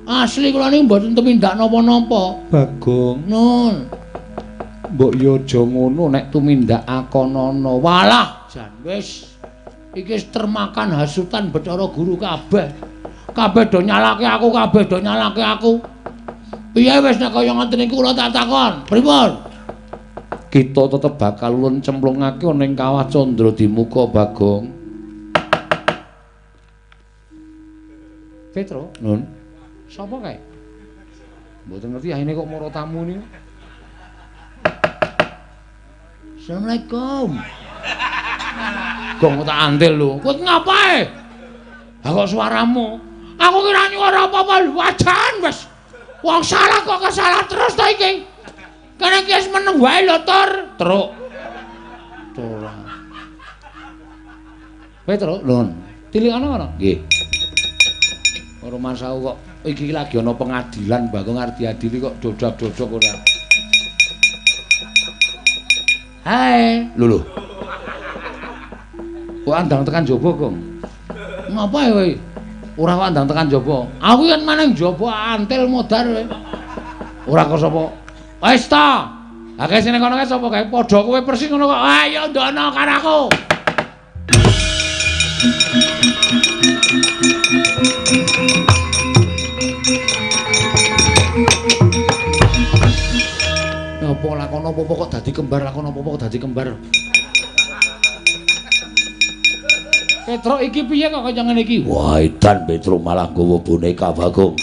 Asli kula niku mboten tumindak napa-napa. Bagong. Nun. Mbok ya aja ngono nek tumindak akonana. Walah, jan wis. Iki termakan hasutan Bathara Guru kabeh. Kabeh do nyalake aku. Piye wis nek kaya ngoten iki kula tak takon. Pripun? Kita tetep bakal ulun cemplungake ning Kawah Candra Dimuka Bagong. Petro, Nun. Sapa kae? Mboten ngerti ahine kok mara tamu niku. Assalamualaikum. Gong tak andel lho. Kowe ngapae? Ha kok suaramu? Aku kira nyuara apa-apa wajan wis. Wong salah kok kesalah terus ta iki. Karena kias meneng wae lho Tor. Truk. Ora. Petro, Nun. Tilikane ngono? Nggih. Ora masau kok iki lagi ana pengadilan Bagong arep diadili kok dodak-dodok ora. Hai. Lho. Kok andang tekan jaba, Gong? Ngapa kowe? Ora kok andang tekan jaba. Aku yen maneng jaba antil modar kowe. Ora kok sapa? Wis ta. Akeh sing kono kae sapa kae padha kowe persis ngono kok. Ayo ndono karo aku. Apa lakon apa kok dadi kembar, lakon apa kok dadi kembar. Petro iki piye kok kaya ngene iki? Wah, edan Petro malah nggawa boneka Bagong.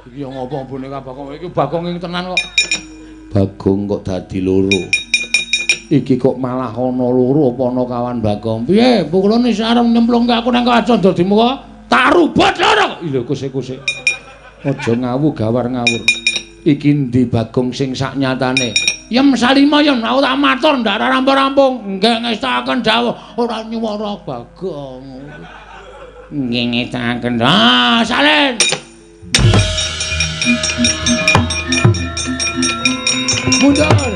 Iki yo ngopo boneka Bagong? Iki Bagong ing tenan kok. Bagong kok dadi loro. Iki kok malah ana loro apa ana kawan Bagong. Piye? Pukulane arep nyemplungke aku nang Candra Dimuka. Tak rubat lho. Lho kusik-kusik. Aja ngawu gawar ngawur. Iki ndi Bagong sing saknyatane? Yem salima yen aku tak matur ndak rampung-rampung. Nggih ngestaken dawuh ora nyuwara Bagong. Nggih ngestaken. Ah, salin. Mundur.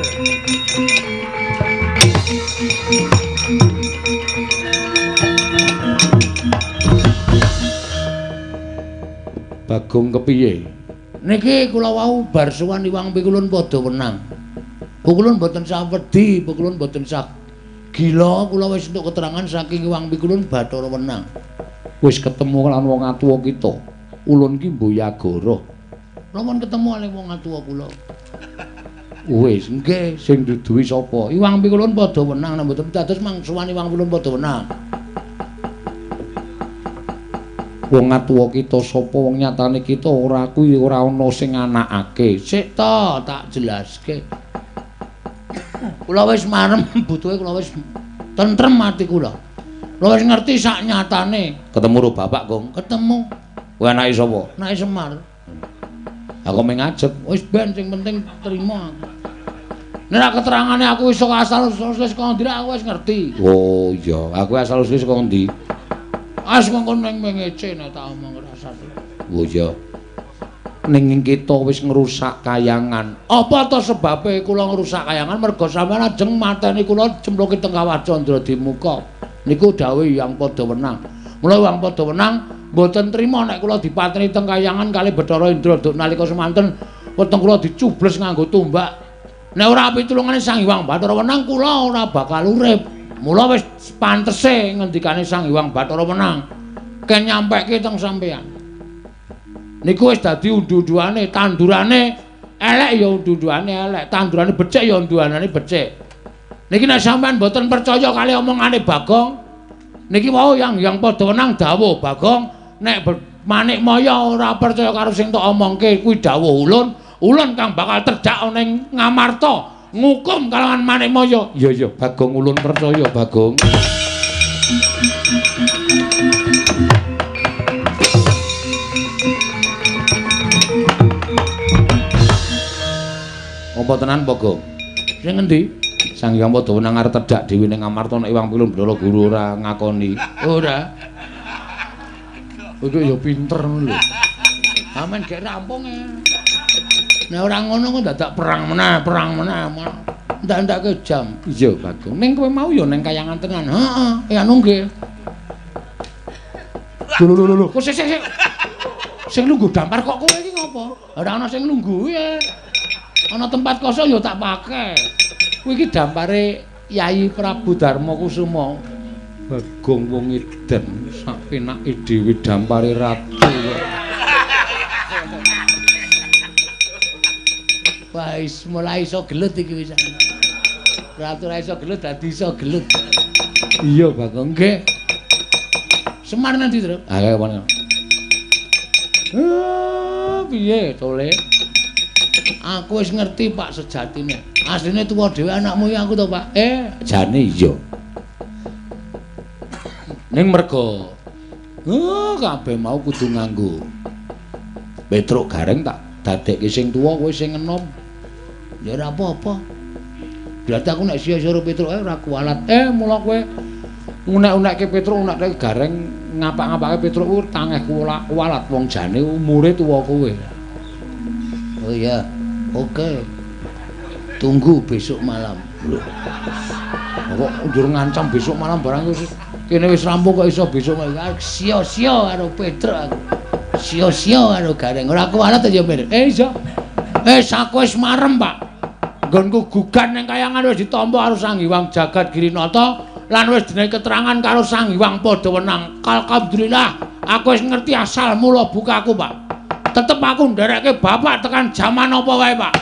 Bagong kepiye? Niki kula wau bar sowan Iwang Pikulun padha wenang. Pukulun mboten sak wedi, pukulun mboten sak gila, kula wis entuk keterangan saking Iwang Pikulun Bathara Wenang. Wis ketemu lan wong atuwa kita. Ulun ki Mboyagara. Lamun ketemu kali wong atuwa kula. Wis nggih, sing duduhi sapa? Iwang Pikulun padha wenang, nek mboten dados mangsuwan Iwang Pikulun padha wenang. Wong atuwa kita sapa, wong nyatane kita ora kuwi ora ana sing anakake. Sik to tak jelaske. Kula wis marem butuhe kula wis tentrem ati kula. Kula wis ngerti sak nyatane. Ketemu karo bapak, Gong. Ketemu. Kuwi anake sapa? Anake Semar. Aku mengajep, wis ben sing penting terima aku. Nek keterangane aku iso asal-usul saka ndi aku wis ngerti. Oh iya, aku asal-usul saka ndi? As mongkon ning mengece nek tak omong rasa. Oh iya. Ning kita wis ngrusak kayangan. Apa to sebabe kula ngrusak kayangan? Merga sampeyan ajeng mateni kula cemplungke teng kawah Candradimuka. Niku dawuh Hyang Padhawenang. Mula Hyang Padhawenang mboten trima nek kula dipateni teng kayangan kali Bathara Indra duk nalika semanten weteng kula dicubles nganggo tombak. Nek ora pitulungane Sang Hyang Bathara Wenang kula ora bakal urip. Mula wis pantese ngendikane Sang Hyang Bathara Wenang ken nyampeke teng sampeyan. Niku wis dadi undu-unduane, tandurane elek ya undu-unduane elek, tandurane becik ya unduanane becik. Niki nek sampeyan mboten percaya kali omongane Bagong, niki wau Hyang Padhawenang dawuh Bagong, nek Manik Maya ora percaya karo sing tok omongke kuwi dawuh ulun kang bakal terjak ning Ngamarta. Ngukum kalangan Manik Maya. Iya Bagong ulun percaya Bagong. Apa tenan Bagong? Sing endi? Sang Hyang Padhawenang arep tedhak dhewe ning Ngamarta nek Iwang Pikulun Bathara Guru ora ngakoni. Ora. Iku ya pinter ngono lho. Amen gek rampung e. Nek ora ngono kok dadak perang meneh. Ndak-ndakke jam. Iya, Bagong. Ning kowe mau ya ning kayangan tenan. Heeh, ya nggih. Lho. Kok sik. Sing lungguh dampar kok kowe iki ngopo? Ora ana sing lungguh ya. Ana tempat kosong ya tak pake. Kuwi iki dampare Yai Prabu Darma Kusuma. Bagong wong edan sak penake dhewe dampare ratu. Wis mulai iso gelut iki wis. Ratu ra iso gelut dadi iso gelut. Iya Bagong nggih. Semar nanti terus. Ah kaya ngono. Piye tole? Aku wis ngerti Pak sejatine. Asline tuwa dhewe anakmu ya aku to Pak. Jane iya. Ning merga kabeh mau kudu nganggo Petruk Gareng tak dadekke sing tuwa kowe sing enom. Ya ora apa-apa. Berarti aku nek sia-sia karo Petruk ora kualat. Mula kowe unek-unekke Petruk, unekke Gareng, ngapak-ngapake Petruk ku tangeh kualat wong jane umure tuwa kowe. Oh iya. Oke. Tunggu besok malam. Lho. Kok njur ngancam besok malam barang wis kene wis rampung kok iso besok malam. Sia-sia karo Petruk aku. Sia-sia karo Gareng. Ora kualat ya, Mir. Iso. Saku wis marem, Pak. Nggonku gugat ning kayangan wis ditampa karo Sang Hyang Jagat Girinata lan wis dinehi keterangan karo Sang Hyang Padhawenang. Alhamdulillah, aku wis ngerti asal mula bukaku, Pak. Tetep aku nderekke bapak tekan jaman apa wae, Pak.